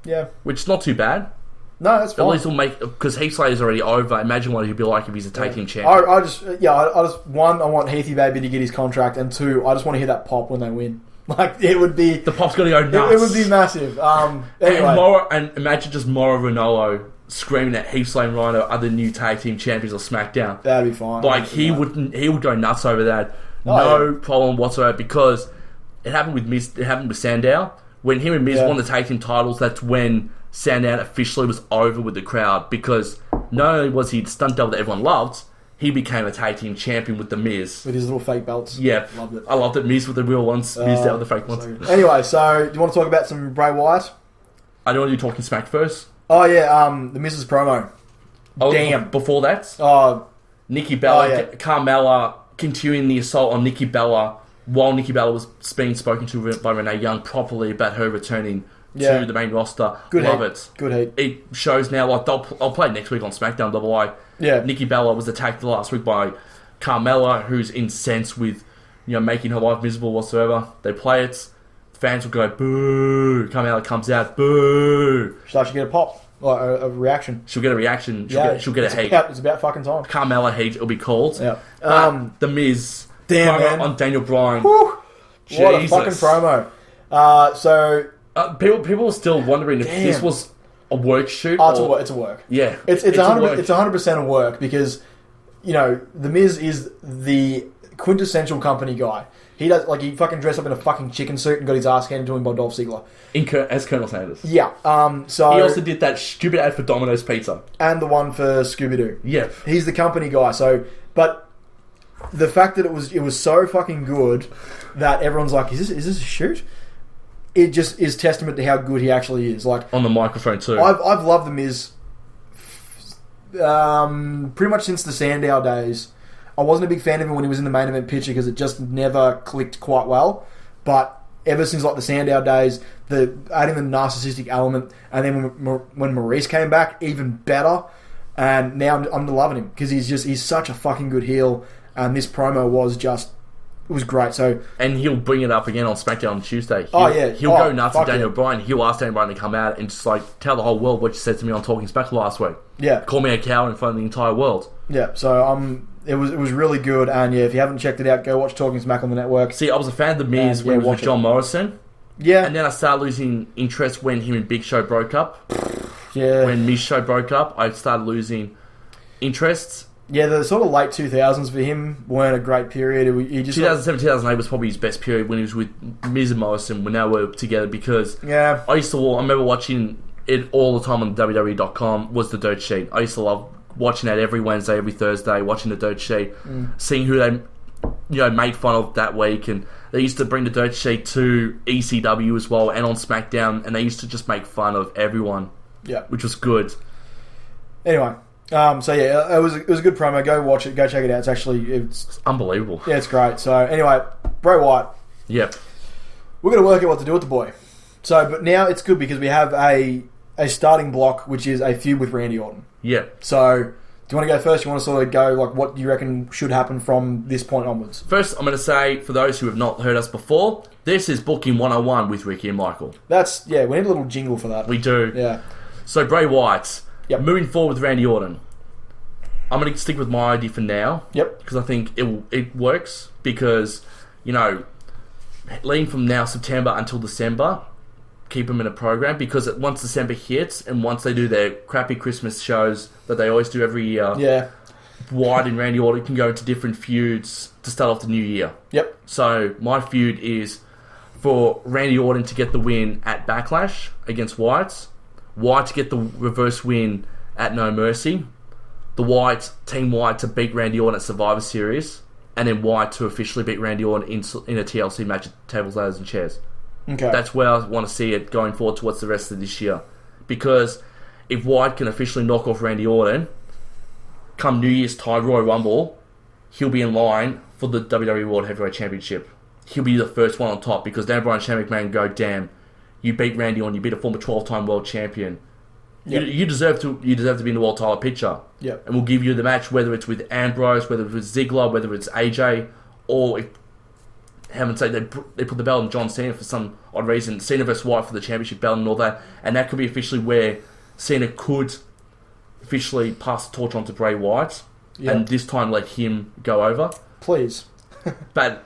Yeah, which is not too bad. No, that's fine. At least we'll make, because Heath Slater's already over. Imagine what he'd be like if he's a tag team champion. I just one, I want Heathy Baby to get his contract, and two, I just want to hear that pop when they win. Like, it would be... The pop's going to go nuts. It would be massive. Anyway. And imagine just Mauro Ranallo screaming at Heath Slater and Rhino are the new tag team champions of SmackDown. That'd be fine. Like, he would go nuts over that. Problem whatsoever, because it happened with Miz, it happened with Sandow. When him and Miz won the tag team titles, that's when Sandow officially was over with the crowd, because not only was he the stunt double that everyone loved, he became a tag team champion with the Miz. With his little fake belts. Yeah. Loved it. I loved it. Miz with the real ones, Miz out with the fake ones. Anyway, so do you want to talk about some Bray Wyatt? I don't want you talking smack first. Oh yeah, the Miz's promo. Damn. Before that, Nikki Bella, Carmella continuing the assault on Nikki Bella while Nikki Bella was being spoken to by Renee Young properly about her returning to the main roster. Love it. Good heat. It shows now, like, I'll play it next week on SmackDown Double I. Yeah. Nikki Bella was attacked last week by Carmella, who's incensed with, making her life miserable whatsoever. They play it. Fans will go, boo. Carmella comes out, boo. She'll actually get a pop. Like a reaction. She'll get a reaction. She'll get a hate. It's about fucking time. Carmella heat, it'll be called. Yeah. The Miz. Damn, man. On Daniel Bryan. Whew. What a fucking promo. People are still wondering if this was a work shoot. It's a work. Yeah. It's 100% a work, because, the Miz is the quintessential company guy. He does, he fucking dressed up in a fucking chicken suit and got his ass handed to him by Dolph Ziggler. As Colonel Sanders. Yeah. So he also did that stupid ad for Domino's Pizza. And the one for Scooby-Doo. Yeah. He's the company guy, but the fact that it was so fucking good that everyone's like, is this a shoot? It just is testament to how good he actually is. Like, on the microphone too. I've loved The Miz pretty much since the Sandow days. I wasn't a big fan of him when he was in the main event picture, because it just never clicked quite well. But ever since the Sandow days, adding the narcissistic element, and then when Maurice came back, even better. And now I'm loving him, because he's such a fucking good heel. And this promo was great. So, and he'll bring it up again on SmackDown on Tuesday. He'll go nuts at Daniel Bryan. He'll ask Daniel Bryan to come out and just tell the whole world what you said to me on Talking Smack last week. Yeah, call me a coward in front of the entire world. Yeah, so it was really good. And if you haven't checked it out, go watch Talking Smack on the network. See, I was a fan of The Miz when he was with John Morrison. Yeah, and then I started losing interest when him and Big Show broke up. Yeah, when Miz Show broke up, I started losing interest. Yeah, the sort of late 2000s for him weren't a great period. He just 2007, 2008 was probably his best period when he was with Miz and Morrison when they were together, because I remember watching it all the time on WWE.com was the Dirt Sheet. I used to love watching that every Wednesday, every Thursday, watching the Dirt Sheet, seeing who they made fun of that week, and they used to bring the Dirt Sheet to ECW as well and on SmackDown, and they used to just make fun of everyone. Yeah, which was good. Anyway. It was a good promo. Go watch it. Go check it out. It's unbelievable. Yeah, it's great. So anyway, Bray Wyatt. Yep. We're going to work out what to do with the boy. So, but now it's good because we have a starting block, which is a feud with Randy Orton. Yeah. So, do you want to go first? You want to sort of go what do you reckon should happen from this point onwards? First, I'm going to say, for those who have not heard us before, this is Booking 101 with Ricki and Michael. We need a little jingle for that. We do. Yeah. So Bray Wyatt. Yep. Moving forward with Randy Orton, I'm going to stick with my idea for now. Yep. Because I think it works. Because, leading from now September until December, keep them in a program. Because once December hits and once they do their crappy Christmas shows that they always do every year, Wyatt and Randy Orton can go into different feuds to start off the new year. Yep. So my feud is for Randy Orton to get the win at Backlash against Wyatt. Wyatt to get the reverse win at No Mercy. Team Wyatt to beat Randy Orton at Survivor Series. And then Wyatt to officially beat Randy Orton in a TLC match at Tables, Ladders and Chairs. Okay. That's where I want to see it going forward towards the rest of this year. Because if Wyatt can officially knock off Randy Orton, come New Year's Tide Royal Rumble, he'll be in line for the WWE World Heavyweight Championship. He'll be the first one on top because Dan Bryan and Shane McMahon go, damn, you beat Randy Orton, you beat a former 12-time world champion. Yep. You deserve to be in the world title picture. Yep. And we'll give you the match, whether it's with Ambrose, whether it's with Ziggler, whether it's AJ, or if, heaven's sake, they put the belt on John Cena for some odd reason. Cena vs. Wyatt for the championship belt and all that. And that could be officially where Cena could officially pass the torch on to Bray Wyatt. Yep. And this time let him go over. Please. But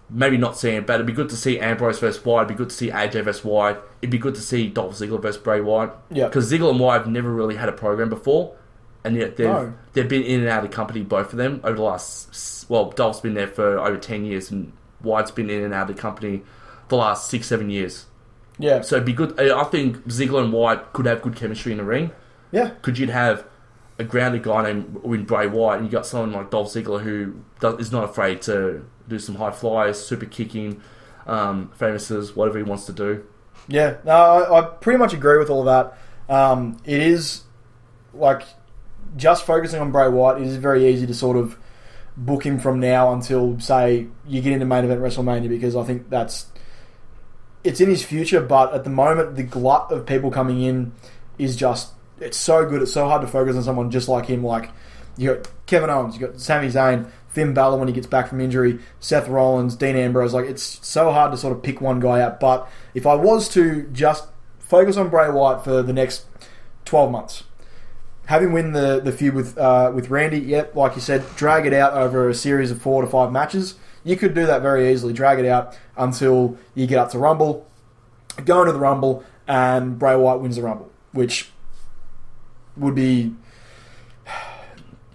maybe not Cena, but it'd be good to see Ambrose vs. Wyatt. It'd be good to see AJ vs. Wyatt. It'd be good to see Dolph Ziggler vs. Bray Wyatt. Yeah. Because Ziggler and Wyatt have never really had a program before. And yet they've been in and out of the company, both of them, over the last... Well, Dolph's been there for over 10 years, and Wyatt's been in and out of the company the last 6-7 years. Yeah. So it'd be good. I think Ziggler and Wyatt could have good chemistry in the ring. Yeah. Could you have a grounded guy named Bray Wyatt, and you got someone like Dolph Ziggler who is not afraid to do some high flyers, super kicking, famouses, whatever he wants to do. Yeah, no, I pretty much agree with all of that. It is, like, just focusing on Bray Wyatt, it is very easy to sort of book him from now until, say, you get into main event WrestleMania, because I think it's in his future, but at the moment, the glut of people coming in is just, it's so good, it's so hard to focus on someone just like him. Like, you got Kevin Owens, you got Sami Zayn, Finn Balor when he gets back from injury, Seth Rollins, Dean Ambrose. Like, it's so hard to sort of pick one guy out. But if I was to just focus on Bray Wyatt for the next 12 months, have him win the feud with Randy, yep, like you said, drag it out over a series of 4 to 5 matches. You could do that very easily. Drag it out until you get up to Rumble, go into the Rumble, and Bray Wyatt wins the Rumble, which would be...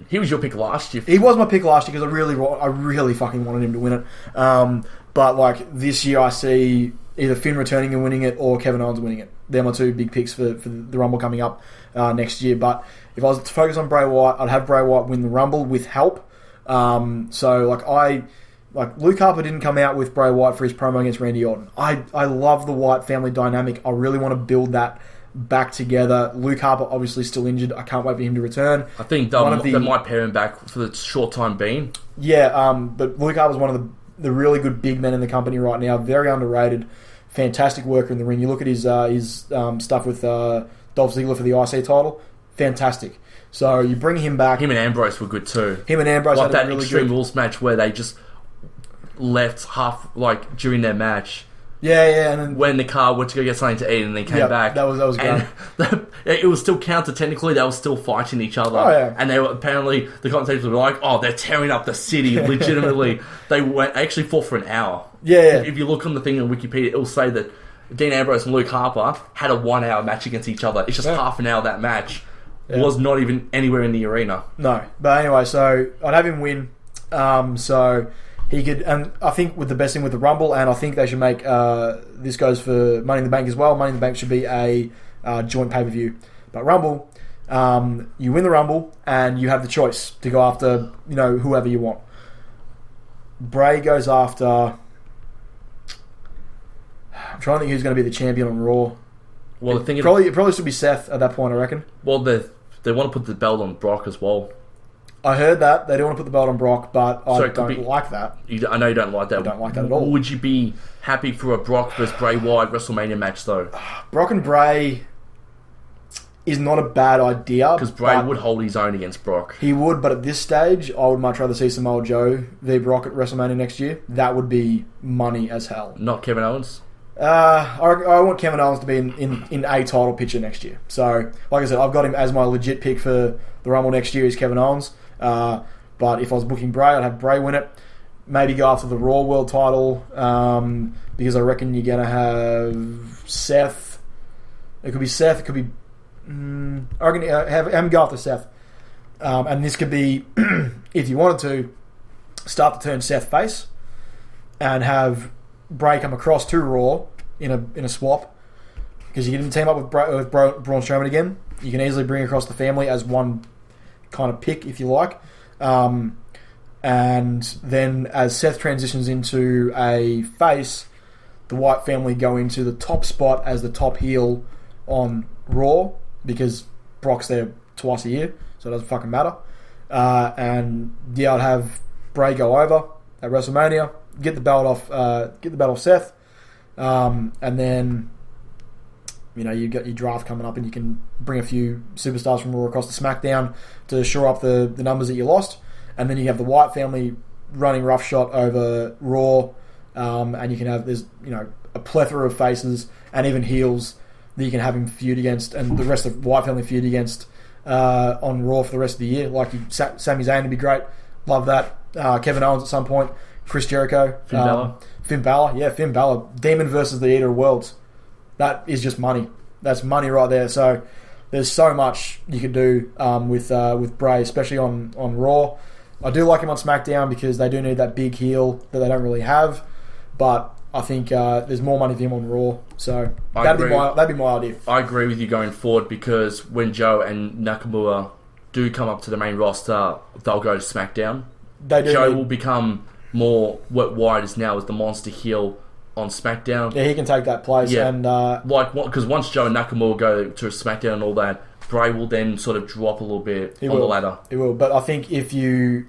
He was your pick last year. He was my pick last year because I really fucking wanted him to win it. But like this year, I see either Finn returning and winning it or Kevin Owens winning it. They're my two big picks for the Rumble coming up next year. But if I was to focus on Bray Wyatt, I'd have Bray Wyatt win the Rumble with help. So Luke Harper didn't come out with Bray Wyatt for his promo against Randy Orton. I love the Wyatt family dynamic. I really want to build that back together. Luke Harper obviously still injured. I can't wait for him to return. I think they might pair him back for the short time being. Yeah, but Luke Harper's one of the really good big men in the company right now. Very underrated. Fantastic worker in the ring. You look at his stuff with Dolph Ziggler for the IC title. Fantastic. So you bring him back. Him and Ambrose were good too. Him and Ambrose like had that a really Extreme good Rules match where they just left during their match. Yeah, and then when the car went to go get something to eat and then came back. That was great. It was still counter technically. They were still fighting each other. Oh, yeah. And they were apparently the commentators were like, "Oh, they're tearing up the city." Legitimately, they actually fought for an hour. Yeah. If you look on the thing on Wikipedia, it will say that Dean Ambrose and Luke Harper had a 1 hour match against each other. It's just half an hour. That match was not even anywhere in the arena. No, but anyway, so I'd have him win. So. He could, and I think with the best thing with the Rumble, and I think they should make this goes for Money in the Bank as well. Money in the Bank should be a joint pay-per-view. But Rumble, you win the Rumble, and you have the choice to go after whoever you want. Bray goes after. I'm trying to think who's going to be the champion on Raw. Well, the thing it probably should be Seth at that point, I reckon. Well, they want to put the belt on Brock as well. I heard that. They don't want to put the belt on Brock, but I don't like that. I know you don't like that. I don't like that at all. Would you be happy for a Brock versus Bray Wyatt WrestleMania match, though? Brock and Bray is not a bad idea. Because Bray would hold his own against Brock. He would, but at this stage, I would much rather see Samoa Joe v. Brock at WrestleMania next year. That would be money as hell. Not Kevin Owens? I want Kevin Owens to be in a title picture next year. So, like I said, I've got him as my legit pick for the Rumble next year is Kevin Owens. But if I was booking Bray, I'd have Bray win it. Maybe go after the Raw World title because I reckon you're going to have Seth. It could be Seth. It could be... I reckon have him go after Seth. And this could be, if you wanted to, start to turn Seth face and have Bray come across to Raw in a swap because you can team up with Braun Strowman again. You can easily bring across the family as one kind of pick, if you like. And then as Seth transitions into a face, the Wyatt family go into the top spot as the top heel on Raw because Brock's there twice a year, so it doesn't fucking matter. And yeah, I'd have Bray go over at WrestleMania, get the belt off Seth, and then you've got your draft coming up, and you can bring a few superstars from Raw across to SmackDown to shore up the numbers that you lost, and then you have the Wyatt family running roughshod over Raw, and you can have a plethora of faces and even heels that you can have him feud against, and the rest of the Wyatt family feud against on Raw for the rest of the year. Like Sami Zayn would be great, love that. Kevin Owens at some point, Chris Jericho, Finn Balor, Demon versus the Eater of Worlds. That is just money. That's money right there. So there's so much you can do with Bray, especially on Raw. I do like him on SmackDown because they do need that big heel that they don't really have. But I think there's more money for him on Raw. So that'd be my idea. I agree with you going forward, because when Joe and Nakamura do come up to the main roster, they'll go to SmackDown. Joe will become more what Wyatt is now, as the monster heel on SmackDown. Yeah, he can take that place. Yeah, and because once Joe and Nakamura go to SmackDown and all that, Bray will then sort of drop a little bit the ladder. He will, but I think if you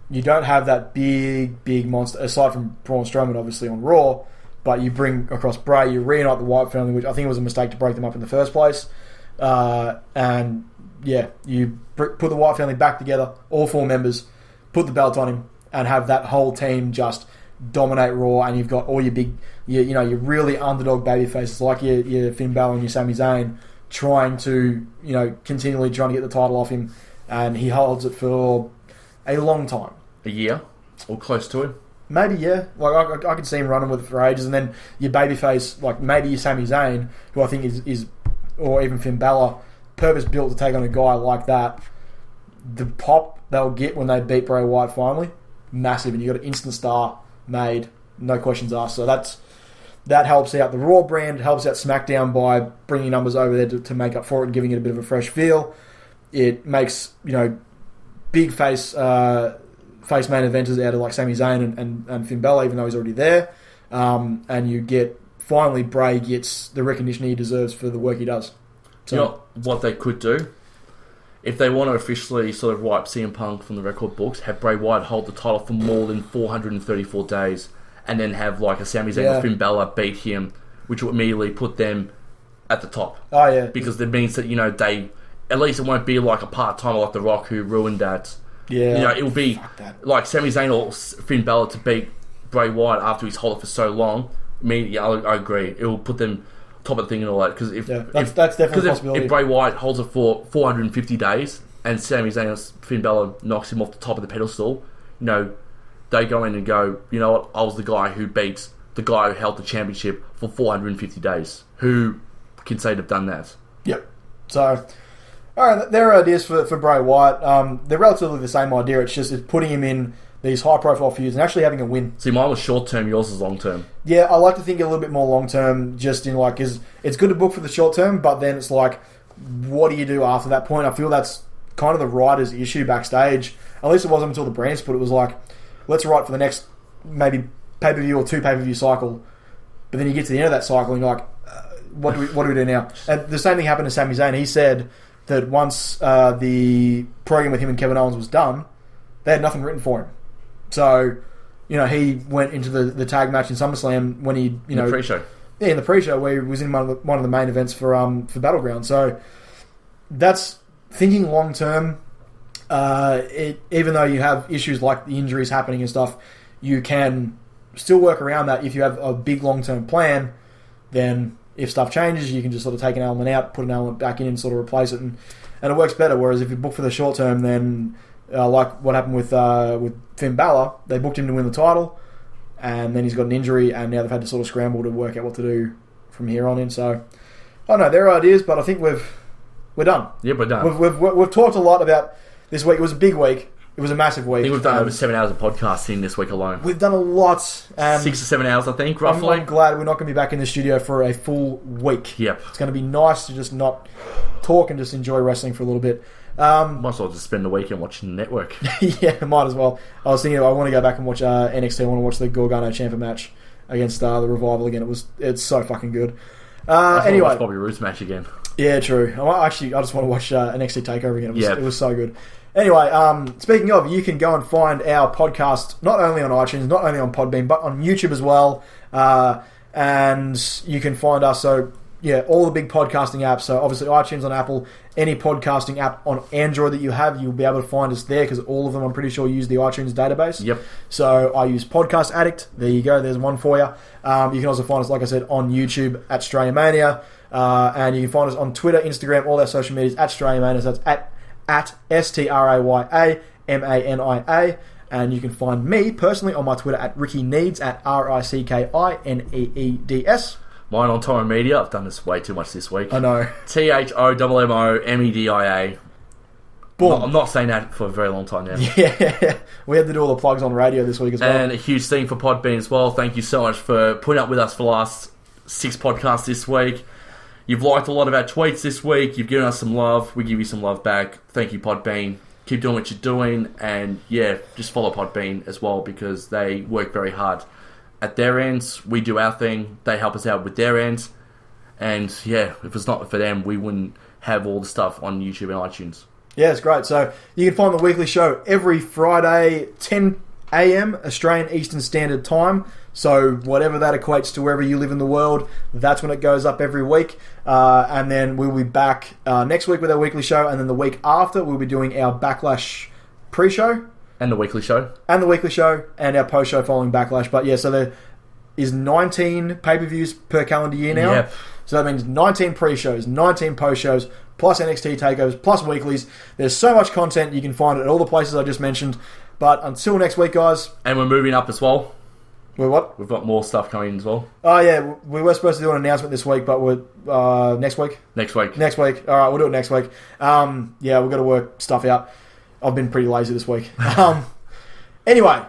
don't have that big monster, aside from Braun Strowman obviously on Raw, but you bring across Bray, you reunite the Wyatt family, which I think was a mistake to break them up in the first place, and yeah, you put the Wyatt family back together, all 4 members, put the belt on him, and have that whole team just dominate Raw, and you've got all your big, your really underdog baby faces like your Finn Balor and your Sami Zayn trying to, continually trying to get the title off him, and he holds it for a long time. A year? Or close to it? Maybe, yeah. Like, I could see him running with it for ages, and then your babyface, like maybe your Sami Zayn, who I think is or even Finn Balor, purpose-built to take on a guy like that. The pop they'll get when they beat Bray Wyatt finally, massive, and you've got an instant star made, no questions asked. So that helps out the Raw brand, helps out SmackDown by bringing numbers over there to make up for it and giving it a bit of a fresh feel. It makes big face main eventers out of like Sami Zayn and Finn Balor, even though he's already there, and you get finally Bray gets the recognition he deserves for the work he does. So what they could do, if they want to officially sort of wipe CM Punk from the record books, have Bray Wyatt hold the title for more than 434 days, and then have like a Sami Zayn or Finn Balor beat him, which will immediately put them at the top. Oh yeah, because it means that they, at least it won't be like a part-timer like The Rock who ruined that. Yeah, it will be like Sami Zayn or Finn Balor to beat Bray Wyatt after he's held it for so long. I agree. It will put them top of the thing and all that, because that's definitely a possibility. If Bray Wyatt holds it for 450 days and Sami Zayn or Finn Balor knocks him off the top of the pedestal, they go in and go, you know what, I was the guy who beats the guy who held the championship for 450 days. Who can say they've done that? Yep. So, alright, there are ideas for Bray Wyatt. They're relatively the same idea. It's putting him in these high-profile feuds and actually having a win. See, mine was short-term, yours is long-term. Yeah, I like to think a little bit more long-term, just in because it's good to book for the short-term, but then it's like, what do you do after that point? I feel that's kind of the writer's issue backstage. At least it wasn't until the brand split. It was like, let's write for the next maybe pay-per-view or 2 pay-per-view cycle, but then you get to the end of that cycle and you're like, what do we do now? And the same thing happened to Sami Zayn. He said that once the program with him and Kevin Owens was done, they had nothing written for him. So, he went into the tag match in SummerSlam when he, in the pre-show. Yeah, in the pre-show where he was in one of the main events for Battleground. So, that's thinking long term. Even though you have issues like the injuries happening and stuff, you can still work around that if you have a big long term plan. Then, if stuff changes, you can just sort of take an element out, put an element back in, and sort of replace it, and it works better. Whereas if you book for the short term, then like what happened with Finn Balor, they booked him to win the title, and then he's got an injury, and now they've had to sort of scramble to work out what to do from here on in. So, I don't know, there are ideas, but I think we're done. Yeah, we're done. We've talked a lot about this week. It was a big week. It was a massive week. I think we've done over 7 hours of podcasting this week alone. We've done a lot. 6 or 7 hours, I think, roughly. I'm glad we're not going to be back in the studio for a full week. Yep. It's going to be nice to just not talk and just enjoy wrestling for a little bit. Might as well just spend the weekend watching the network. Yeah, might as well. I was thinking I want to go back and watch NXT. I want to watch the Gargano Ciampa match against the Revival again. It's so fucking good. Anyway, watch Bobby Roode's match again. Yeah, true. I just want to watch NXT Takeover again. It was so good. Anyway, speaking of, you can go and find our podcast not only on iTunes, not only on Podbean, but on YouTube as well. And you can find us, so yeah, all the big podcasting apps. So obviously iTunes on Apple, any podcasting app on Android that you have, you'll be able to find us there because all of them, I'm pretty sure, use the iTunes database. Yep. So I use Podcast Addict. There you go. There's one for you. You can also find us, like I said, on YouTube at StrayaMania. And you can find us on Twitter, Instagram, all our social medias at StrayaMania. So that's at StrayaMania. And you can find me personally on my Twitter at Ricki Needs, at RICKINEEDS. Mine on Torrent Media. I've done this way too much this week. I know. THOMMOMEDIA. Boom. I'm not saying that for a very long time now. Yeah, we had to do all the plugs on radio this week as well. And a huge thing for Podbean as well. Thank you so much for putting up with us for the last 6 podcasts this week. You've liked a lot of our tweets this week. You've given us some love. We give you some love back. Thank you, Podbean. Keep doing what you're doing. And yeah, just follow Podbean as well because they work very hard at their ends. We do our thing. They help us out with their ends. And yeah, if it's not for them, we wouldn't have all the stuff on YouTube and iTunes. Yeah, it's great. So you can find the weekly show every Friday, 10 a.m. Australian Eastern Standard Time. So whatever that equates to wherever you live in the world, that's when it goes up every week. And then we'll be back next week with our weekly show. And then the week after, we'll be doing our Backlash pre-show. And the weekly show. And the weekly show. And our post-show following Backlash. But yeah, so there is 19 pay-per-views per calendar year now. Yep. So that means 19 pre-shows, 19 post-shows, plus NXT takeovers, plus weeklies. There's so much content. You can find it at all the places I just mentioned. But until next week, guys. And we're moving up as well. We're what? We've got more stuff coming as well. Oh, yeah. We were supposed to do an announcement this week, but we're next week? Next week. Next week. All right, we'll do it next week. Yeah, we've got to work stuff out. I've been pretty lazy this week. Anyway,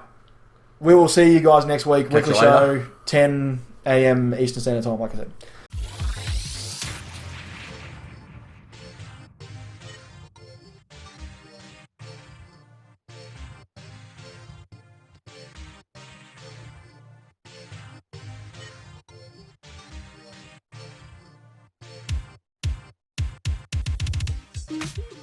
we will see you guys next week. Catch Weekly show, 10 a.m. Eastern Standard Time, like I said. Mm-hmm.